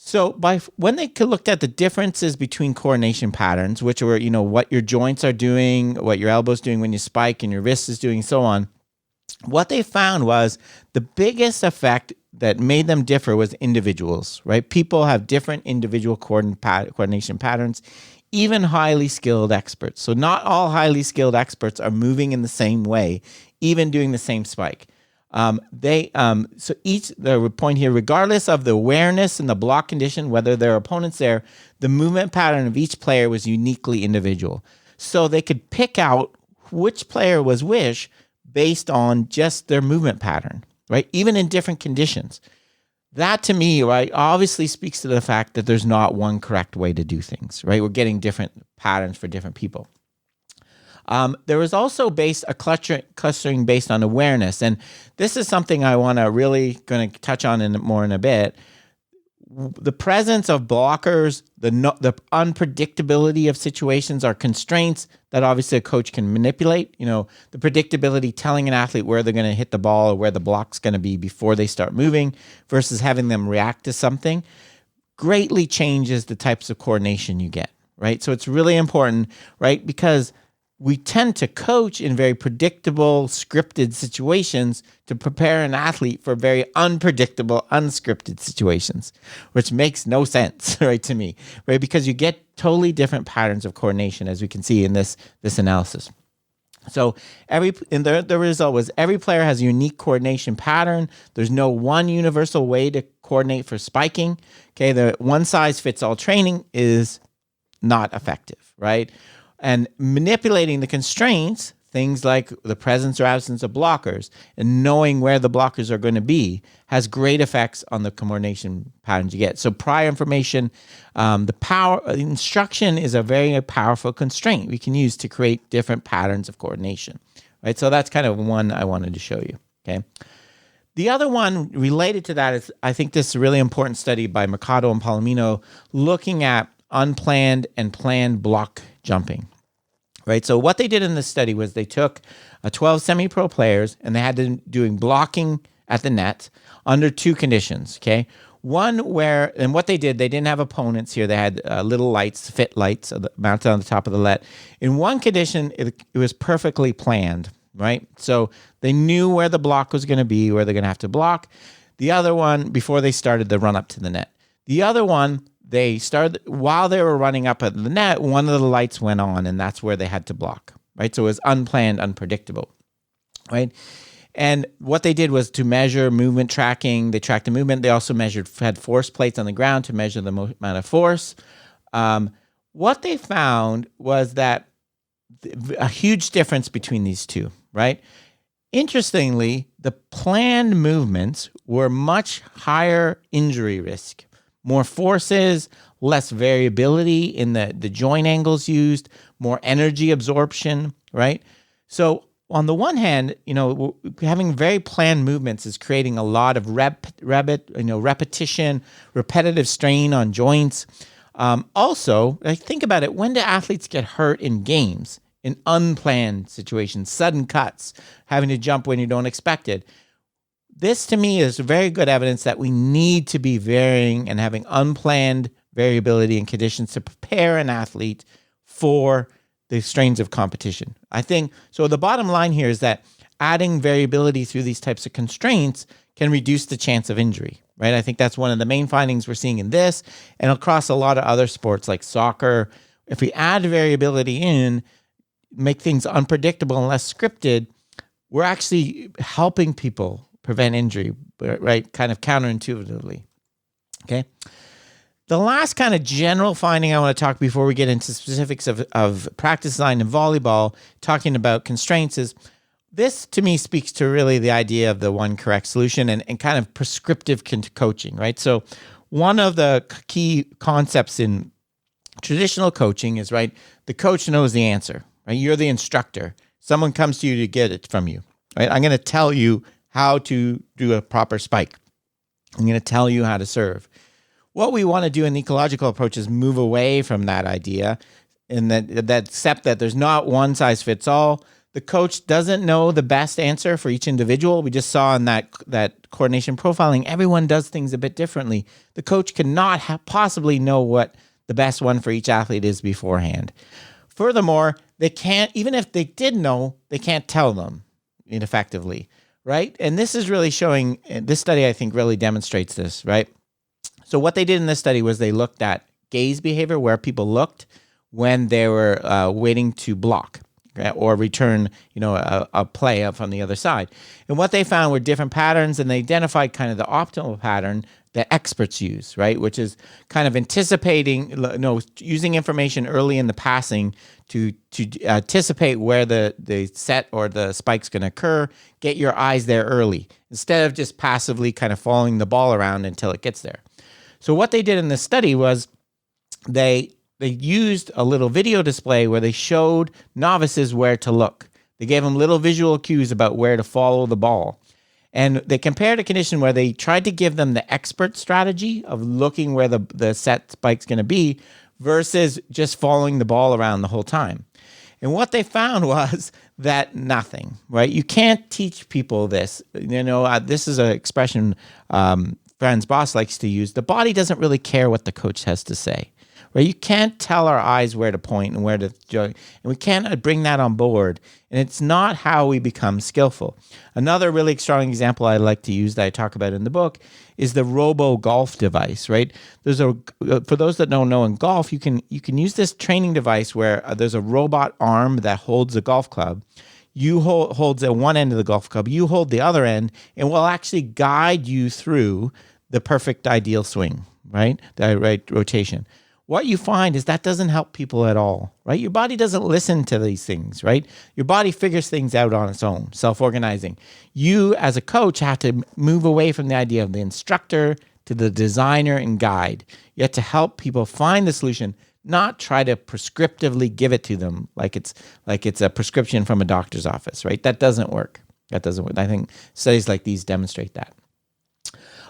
So when they looked at the differences between coordination patterns, which were, what your joints are doing, what your elbow's doing when you spike and your wrist is doing, so on, what they found was the biggest effect that made them differ was individuals, right? People have different individual coordination patterns, even highly skilled experts. So not all highly skilled experts are moving in the same way, even doing the same spike. So each, the point here, regardless of the awareness and the block condition, whether there are opponents there, the movement pattern of each player was uniquely individual. So they could pick out which player was which based on just their movement pattern, right? Even in different conditions. That to me, right, obviously speaks to the fact that there's not one correct way to do things, right? We're getting different patterns for different people. There was also a clustering based on awareness. And this is something I want to really going to touch on more in a bit. The presence of blockers, the unpredictability of situations are constraints that obviously a coach can manipulate. The predictability, telling an athlete where they're going to hit the ball or where the block's going to be before they start moving versus having them react to something. greatly changes the types of coordination you get, right? So it's really important, right? Because we tend to coach in very predictable, scripted situations to prepare an athlete for very unpredictable, unscripted situations, which makes no sense, right, to me, right? Because you get totally different patterns of coordination, as we can see in this analysis. So the result was every player has a unique coordination pattern. There's no one universal way to coordinate for spiking. Okay, the one-size-fits-all training is not effective, right? And manipulating the constraints, things like the presence or absence of blockers and knowing where the blockers are going to be, has great effects on the coordination patterns you get. So prior information, instruction is a very powerful constraint we can use to create different patterns of coordination, right? So that's kind of one I wanted to show you, okay? The other one related to that is, I think this really important study by Mercado and Palomino looking at unplanned and planned block jumping, right? So what they did in this study was they took 12 semi-pro players and they had them doing blocking at the net under two conditions, okay? One where, and what they did, they didn't have opponents here. They had little lights, fit lights mounted on the top of the net. In one condition, it was perfectly planned, right? So they knew where the block was going to be, where they're going to have to block. The other one, before they started the run up to the net. The other one, they started, while they were running up at the net, one of the lights went on, and that's where they had to block, right? So it was unplanned, unpredictable, right? And what they did was to measure movement tracking. They tracked the movement. They also had force plates on the ground to measure the amount of force. What they found was that a huge difference between these two, right? Interestingly, the planned movements were much higher injury risk. More forces, less variability in the joint angles used, more energy absorption, right? So on the one hand, having very planned movements is creating a lot of repetition, repetitive strain on joints. Also, think about it, when do athletes get hurt in games, in unplanned situations, sudden cuts, having to jump when you don't expect it? This, to me, is very good evidence that we need to be varying and having unplanned variability and conditions to prepare an athlete for the strains of competition. I think, so the bottom line here is that adding variability through these types of constraints can reduce the chance of injury, right? I think that's one of the main findings we're seeing in this and across a lot of other sports like soccer. If we add variability in, make things unpredictable and less scripted, we're actually helping people prevent injury, right? Kind of counterintuitively, okay? The last kind of general finding I want to talk before we get into specifics of practice design and volleyball, talking about constraints, is this to me speaks to really the idea of the one correct solution and kind of prescriptive coaching, right? So one of the key concepts in traditional coaching is, right, the coach knows the answer, right? You're the instructor. Someone comes to you to get it from you, right? I'm going to tell you how to do a proper spike. I'm going to tell you how to serve. What we want to do in the ecological approach is move away from that idea and that accept that there's not one size fits all. The coach doesn't know the best answer for each individual. We just saw in that coordination profiling, everyone does things a bit differently. The coach cannot possibly know what the best one for each athlete is beforehand. Furthermore, they can't, even if they did know, they can't tell them ineffectively. Right? And this is really showing, this study I think really demonstrates this, right? So what they did in this study was they looked at gaze behavior, where people looked when they were waiting to block, okay, or return, a play from the other side. And what they found were different patterns, and they identified kind of the optimal pattern that experts use, right? Which is kind of anticipating, using information early in the passing to anticipate where the set or the spike's going to occur, get your eyes there early, instead of just passively kind of following the ball around until it gets there. So what they did in this study was they used a little video display where they showed novices where to look. They gave them little visual cues about where to follow the ball. And they compared a condition where they tried to give them the expert strategy of looking where the set spike's going to be versus just following the ball around the whole time. And what they found was that nothing, right? You can't teach people this. This is an expression Franz Boss likes to use, the body doesn't really care what the coach has to say, right? You can't tell our eyes where to point and where to and we can't bring that on board. And it's not how we become skillful. Another really strong example I like to use that I talk about in the book is the Robo Golf device, right? For those that don't know, in golf, you can use this training device where there's a robot arm that holds a golf club. You holds at one end of the golf club, you hold the other end, and will actually guide you through the perfect ideal swing, right? The right rotation. What you find is that doesn't help people at all, right? Your body doesn't listen to these things, right? Your body figures things out on its own, self-organizing. You, as a coach, have to move away from the idea of the instructor to the designer and guide. You have to help people find the solution, not try to prescriptively give it to them like it's a prescription from a doctor's office, right? That doesn't work. I think studies like these demonstrate that.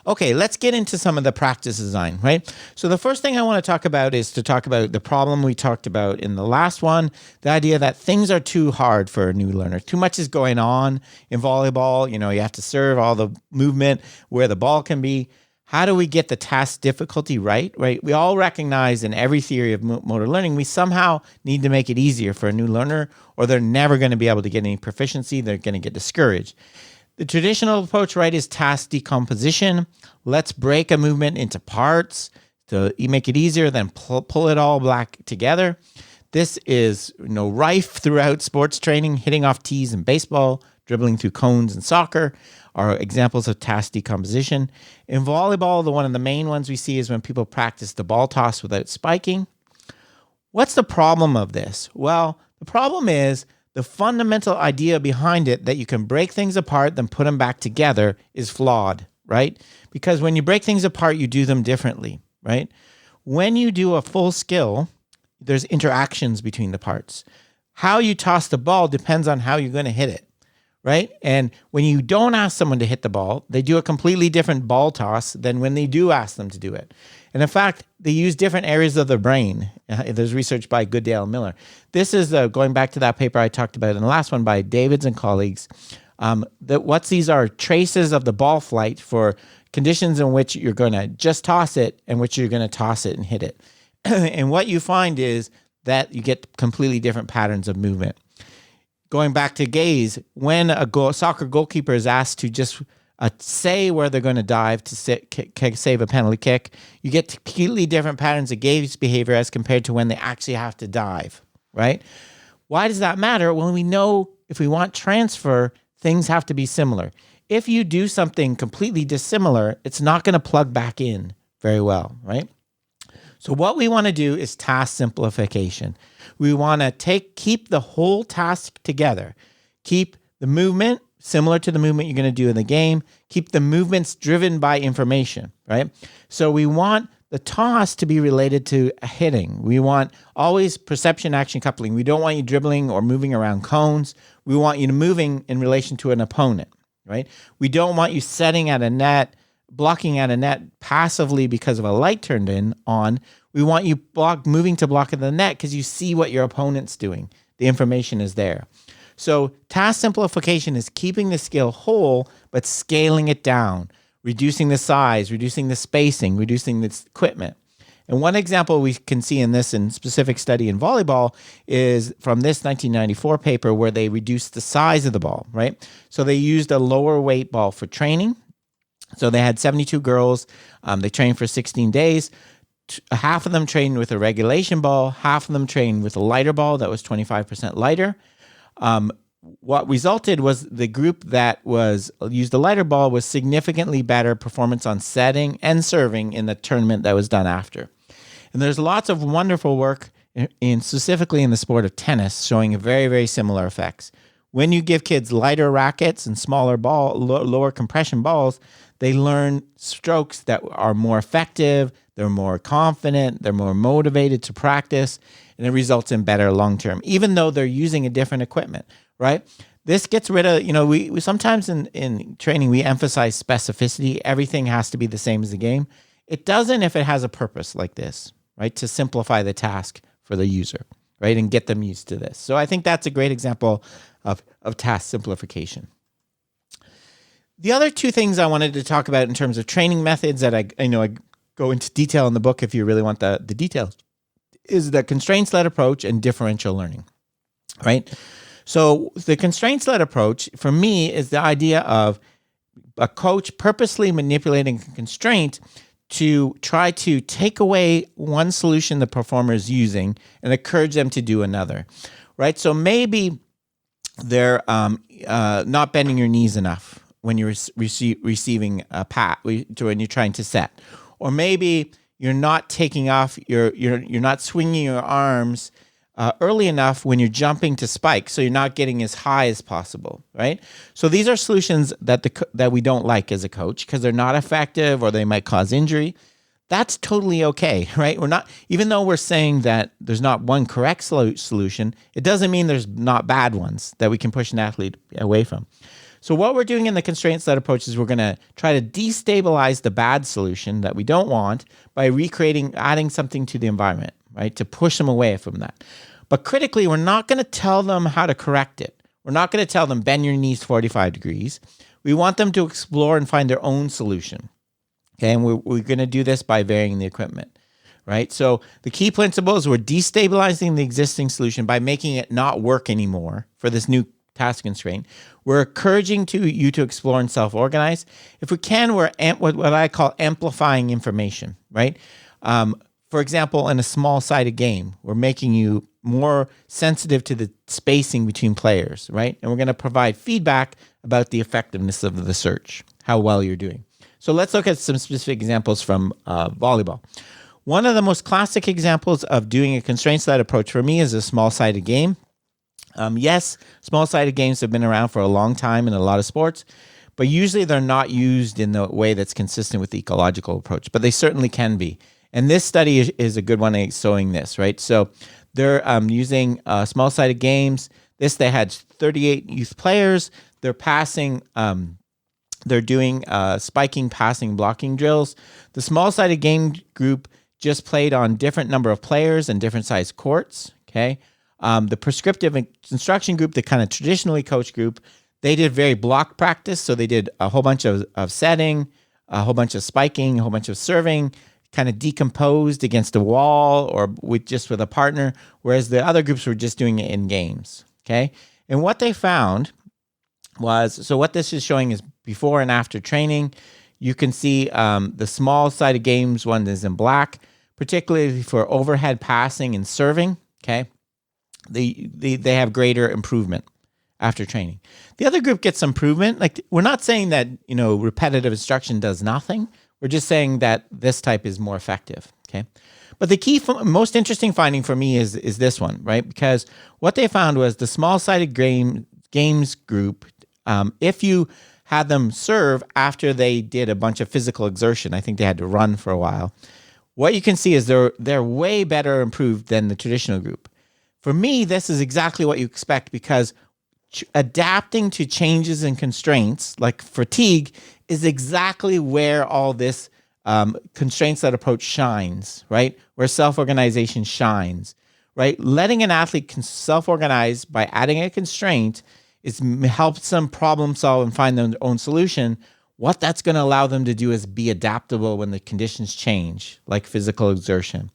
Okay, let's get into some of the practice design, right? So the first thing I want to talk about is to talk about the problem we talked about in the last one, the idea that things are too hard for a new learner. Too much is going on in volleyball. You have to serve all the movement where the ball can be. How do we get the task difficulty right? We all recognize in every theory of motor learning, we somehow need to make it easier for a new learner, or they're never going to be able to get any proficiency. They're going to get discouraged. The traditional approach, right, is task decomposition. Let's break a movement into parts to make it easier, then pull it all back together. This is rife throughout sports training. Hitting off tees in baseball, dribbling through cones in soccer are examples of task decomposition. In volleyball, one of the main ones we see is when people practice the ball toss without spiking. What's the problem of this? Well, the problem is the fundamental idea behind it, that you can break things apart, then put them back together, is flawed, right? Because when you break things apart, you do them differently, right? When you do a full skill, there's interactions between the parts. How you toss the ball depends on how you're going to hit it, right? And when you don't ask someone to hit the ball, they do a completely different ball toss than when they do ask them to do it. And in fact, they use different areas of the brain. There's research by Goodale and Miller. This is going back to that paper I talked about in the last one by Davids and colleagues. These are traces of the ball flight for conditions in which you're going to just toss it and which you're going to toss it and hit it. And what you find is that you get completely different patterns of movement. Going back to gaze, when a soccer goalkeeper is asked to just say where they're going to dive to save a penalty kick, you get completely different patterns of gaze behavior as compared to when they actually have to dive, right? Why does that matter? Well, we know if we want transfer, things have to be similar. If you do something completely dissimilar, it's not going to plug back in very well, right? So what we want to do is task simplification. We want to keep the whole task together. Keep the movement similar to the movement you're going to do in the game. Keep the movements driven by information, right? So we want the toss to be related to hitting. We want always perception action coupling. We don't want you dribbling or moving around cones. We want you to moving in relation to an opponent, right? We don't want you setting at a net, blocking at a net passively because of a light turned on. We want you moving to block at the net because you see what your opponent's doing. The information is there. So task simplification is keeping the skill whole, but scaling it down, reducing the size, reducing the spacing, reducing the equipment. And one example we can see in this in specific study in volleyball is from this 1994 paper where they reduced the size of the ball, right? So they used a lower weight ball for training. So they had 72 girls. They trained for 16 days. Half of them trained with a regulation ball. Half of them trained with a lighter ball that was 25% lighter. What resulted was the group that used the lighter ball was significantly better performance on setting and serving in the tournament that was done after. And there's lots of wonderful work specifically in the sport of tennis showing very, very similar effects. When you give kids lighter rackets and smaller lower compression balls, they learn strokes that are more effective, they're more confident, they're more motivated to practice, and it results in better long-term, even though they're using a different equipment, right? This gets rid of, we sometimes in training, we emphasize specificity. Everything has to be the same as the game. It doesn't if it has a purpose like this, right? To simplify the task for the user, right? And get them used to this. So I think that's a great example of task simplification. The other two things I wanted to talk about in terms of training methods that I know I go into detail in the book if you really want the details is the constraint-led approach and differential learning, right? So the constraints-led approach for me is the idea of a coach purposely manipulating a constraint to try to take away one solution the performer is using and encourage them to do another, right? So maybe they're not bending your knees enough when you're receiving a pat, when you're trying to set, or maybe you're not taking off, you're not swinging your arms early enough when you're jumping to spike, so you're not getting as high as possible, right? So these are solutions that we don't like as a coach because they're not effective or they might cause injury. That's totally okay, right? We're not, even though we're saying that there's not one correct solution, it doesn't mean there's not bad ones that we can push an athlete away from. So what we're doing in the constraint-led approach is we're going to try to destabilize the bad solution that we don't want by adding something to the environment, right, to push them away from that. But critically, we're not going to tell them how to correct it. We're not going to tell them bend your knees 45 degrees. We want them to explore and find their own solution. Okay, and we're going to do this by varying the equipment, right? So the key principle is we're destabilizing the existing solution by making it not work anymore for this new task constraint. We're encouraging you to explore and self-organize. If we can, we're what I call amplifying information, right? For example, in a small-sided game, we're making you more sensitive to the spacing between players, right? And we're going to provide feedback about the effectiveness of the search, how well you're doing. So let's look at some specific examples from volleyball. One of the most classic examples of doing a constraints-led approach for me is a small-sided game. Yes, small-sided games have been around for a long time in a lot of sports, but usually they're not used in the way that's consistent with the ecological approach, but they certainly can be. And this study is a good one at showing this, right? So they're using small-sided games. They had 38 youth players. They're passing, they're doing spiking, passing, blocking drills. The small-sided game group just played on different number of players and different size courts, okay? The prescriptive instruction group, the kind of traditionally coached group, they did very block practice. So they did a whole bunch of setting, a whole bunch of spiking, a whole bunch of serving, kind of decomposed against a wall or with a partner, whereas the other groups were just doing it in games, okay? And what they found was, so what this is showing is before and after training. You can see the small-sided games one is in black, particularly for overhead passing and serving, okay? They have greater improvement after training. The other group gets improvement. Like, we're not saying that, repetitive instruction does nothing. We're just saying that this type is more effective, okay? But the key, most interesting finding for me is this one, right? Because what they found was the small-sided games group, if you had them serve after they did a bunch of physical exertion, I think they had to run for a while, what you can see is they're way better improved than the traditional group. For me, this is exactly what you expect because adapting to changes and constraints like fatigue is exactly where all this constraints-led approach shines, right? Where self-organization shines, right? Letting an athlete self-organize by adding a constraint helps them problem solve and find their own solution. What that's going to allow them to do is be adaptable when the conditions change, like physical exertion,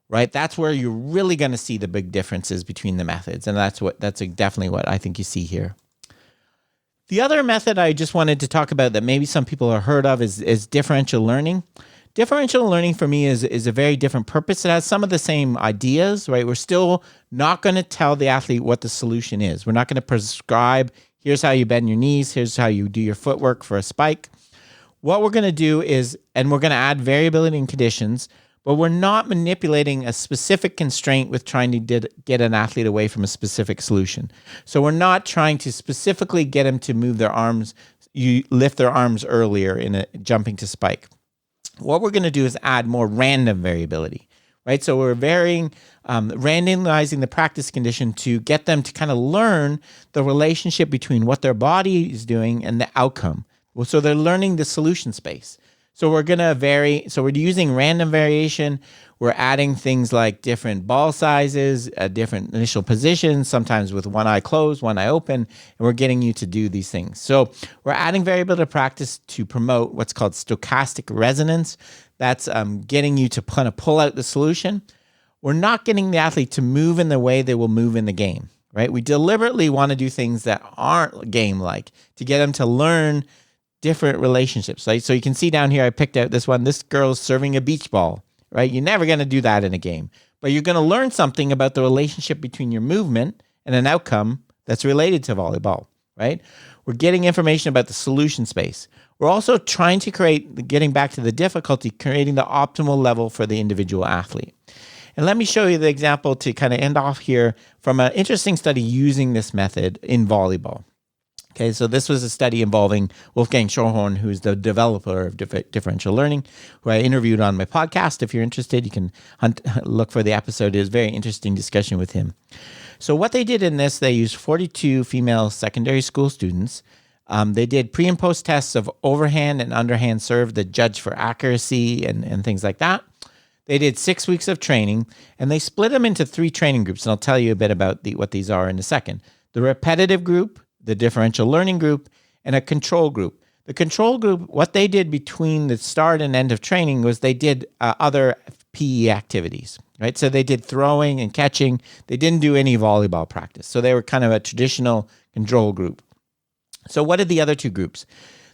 right? That's where you're really going to see the big differences between the methods, and that's definitely what I think you see here. The other method I just wanted to talk about that maybe some people have heard of is differential learning. Differential learning for me is a very different purpose. It has some of the same ideas, right? We're still not going to tell the athlete what the solution is. We're not going to prescribe, here's how you bend your knees, here's how you do your footwork for a spike. What we're going to do is, and we're going to add variability in conditions, but we're not manipulating a specific constraint with trying to get an athlete away from a specific solution. So we're not trying to specifically get them to move their arms, lift their arms earlier in a jumping to spike. What we're going to do is add more random variability, right? So we're randomizing the practice condition to get them to kind of learn the relationship between what their body is doing and the outcome. So they're learning the solution space. So we're going to vary. So we're using random variation. We're adding things like different ball sizes, different initial positions, sometimes with one eye closed, one eye open, and we're getting you to do these things. So we're adding variability practice to promote what's called stochastic resonance. That's getting you to kind of pull out the solution. We're not getting the athlete to move in the way they will move in the game, right? We deliberately want to do things that aren't game-like to get them to learn different relationships, right? So you can see down here, I picked out this one. This girl's serving a beach ball, right? You're never going to do that in a game, but you're going to learn something about the relationship between your movement and an outcome that's related to volleyball, right? We're getting information about the solution space. We're also trying to create, getting back to the difficulty, creating the optimal level for the individual athlete. And let me show you the example to kind of end off here from an interesting study using this method in volleyball. Okay, so this was a study involving Wolfgang Schorhorn, who's the developer of differential learning, who I interviewed on my podcast. If you're interested, you can look for the episode. It was a very interesting discussion with him. So what they did in this, they used 42 female secondary school students. They did pre and post tests of overhand and underhand serve that judged for accuracy and things like that. They did 6 weeks of training, and they split them into 3 training groups, and I'll tell you a bit about what these are in a second. The repetitive group, the differential learning group, and a control group. The control group, what they did between the start and end of training was they did other PE activities, right? So they did throwing and catching. They didn't do any volleyball practice. So they were kind of a traditional control group. So what did the other 2 groups?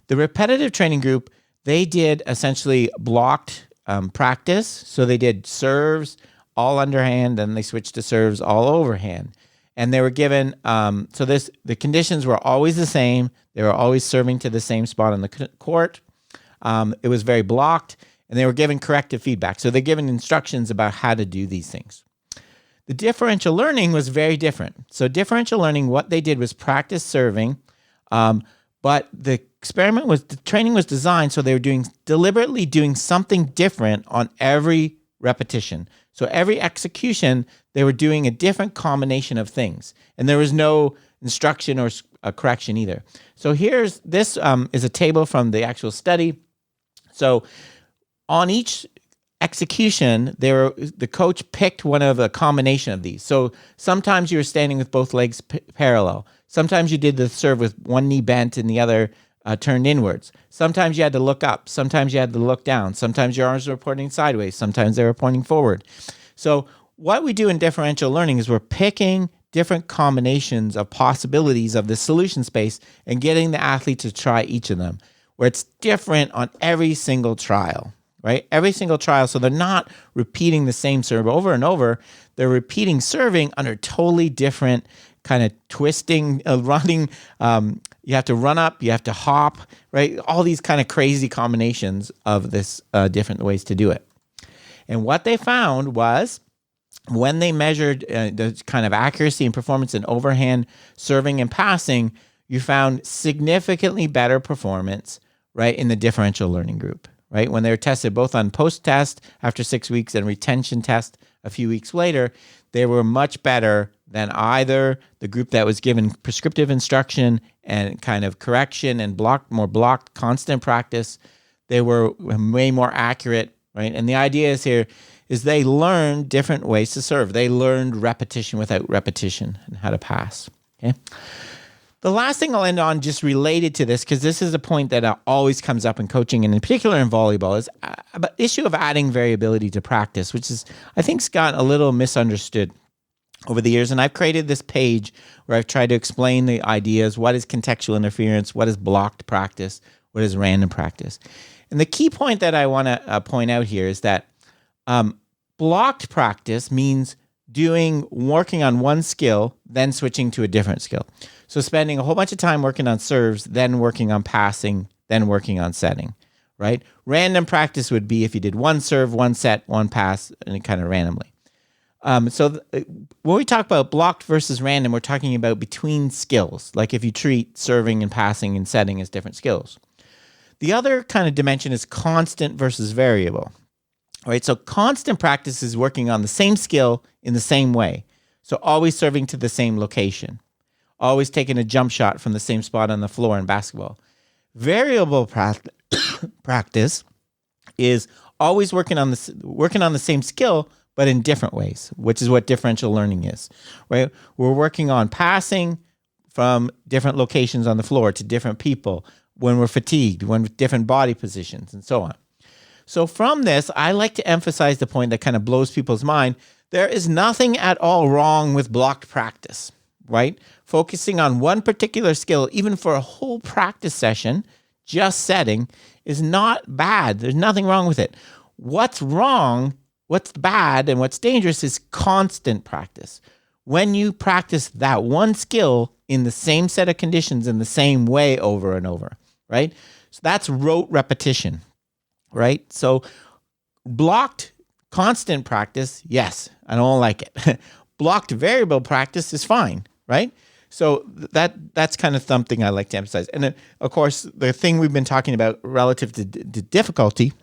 The repetitive training group, they did essentially blocked practice. So they did serves all underhand, and they switched to serves all overhand. And they were given, the conditions were always the same. They were always serving to the same spot on the court. It was very blocked, and they were given corrective feedback. So they're given instructions about how to do these things. The differential learning was very different. So differential learning, what they did was practice serving, but the training was designed so they were deliberately doing something different on every repetition. So every execution, they were doing a different combination of things, and there was no instruction or a correction either. So this is a table from the actual study. So on each execution, the coach picked one of a combination of these. So sometimes you were standing with both legs parallel. Sometimes you did the serve with one knee bent and the other turned inwards. Sometimes you had to look up. Sometimes you had to look down. Sometimes your arms were pointing sideways. Sometimes they were pointing forward. So what we do in differential learning is we're picking different combinations of possibilities of the solution space and getting the athlete to try each of them, where it's different on every single trial, right? Every single trial. So they're not repeating the same serve over and over. They're repeating serving under totally different kind of twisting, running. You have to run up, you have to hop, right? All these kind of crazy combinations of this different ways to do it. And what they found was when they measured the kind of accuracy and performance in overhand serving and passing, you found significantly better performance, right, in the differential learning group, right? When they were tested both on post-test after 6 weeks and retention test a few weeks later, they were much better than either the group that was given prescriptive instruction and kind of correction and more blocked constant practice. They were way more accurate, right? And the idea is they learned different ways to serve. They learned repetition without repetition and how to pass, okay? The last thing I'll end on, just related to this, because this is a point that always comes up in coaching, and in particular in volleyball, is the issue of adding variability to practice, which is, I think, has gotten a little misunderstood over the years. And I've created this page where I've tried to explain the ideas. What is contextual interference? What is blocked practice? What is random practice? And the key point that I want to point out here is that blocked practice means working on one skill, then switching to a different skill. So spending a whole bunch of time working on serves, then working on passing, then working on setting, right? Random practice would be if you did one serve, one set, one pass, and kind of randomly. When we talk about blocked versus random, we're talking about between skills, like if you treat serving and passing and setting as different skills. The other kind of dimension is constant versus variable, right? So constant practice is working on the same skill in the same way. So always serving to the same location, always taking a jump shot from the same spot on the floor in basketball. Variable practice is always working on the same skill, but in different ways, which is what differential learning is, right? We're working on passing from different locations on the floor to different people when we're fatigued, when with different body positions, and so on. So from this, I like to emphasize the point that kind of blows people's mind. There is nothing at all wrong with blocked practice, right? Focusing on one particular skill, even for a whole practice session, just setting, is not bad. There's nothing wrong with it. What's wrong, what's bad, and what's dangerous is constant practice. When you practice that one skill in the same set of conditions in the same way over and over, right? So that's rote repetition, right? So blocked constant practice, yes, I don't like it. Blocked variable practice is fine, right? So that's kind of something I like to emphasize. And then, of course, the thing we've been talking about relative to difficulty,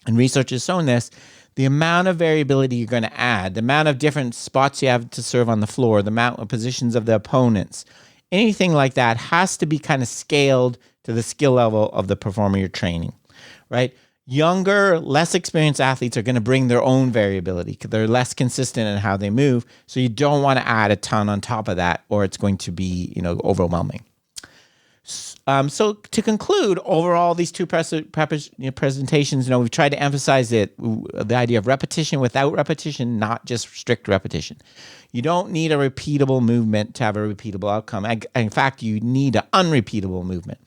and research has shown this, the amount of variability you're going to add, the amount of different spots you have to serve on the floor, the amount of positions of the opponents, anything like that has to be kind of scaled to the skill level of the performer you're training, right? Younger, less experienced athletes are going to bring their own variability because they're less consistent in how they move. So you don't want to add a ton on top of that, or it's going to be, overwhelming. So to conclude, overall, these two presentations, we've tried to emphasize the idea of repetition without repetition, not just strict repetition. You don't need a repeatable movement to have a repeatable outcome. In fact, you need an unrepeatable movement.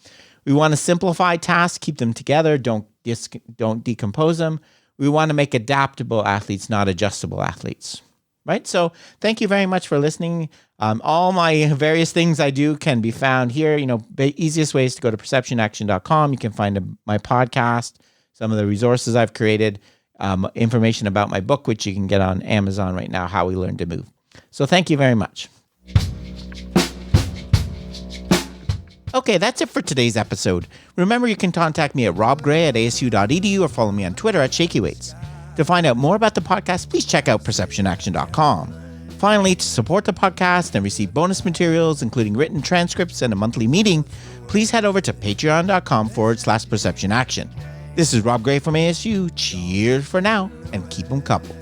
We want to simplify tasks, keep them together, don't decompose them. We want to make adaptable athletes, not adjustable athletes. Right? So thank you very much for listening. All my various things I do can be found here. Easiest way is to go to perceptionaction.com. You can find my podcast, some of the resources I've created, information about my book, which you can get on Amazon right now, How We Learn to Move. So thank you very much. Okay, that's it for today's episode. Remember, you can contact me at robgray@asu.edu or follow me on Twitter at ShakyWeights. To find out more about the podcast, please check out perceptionaction.com. Finally, to support the podcast and receive bonus materials, including written transcripts and a monthly meeting, please head over to patreon.com/perceptionaction. This is Rob Gray from ASU. Cheers for now, and keep them coupled.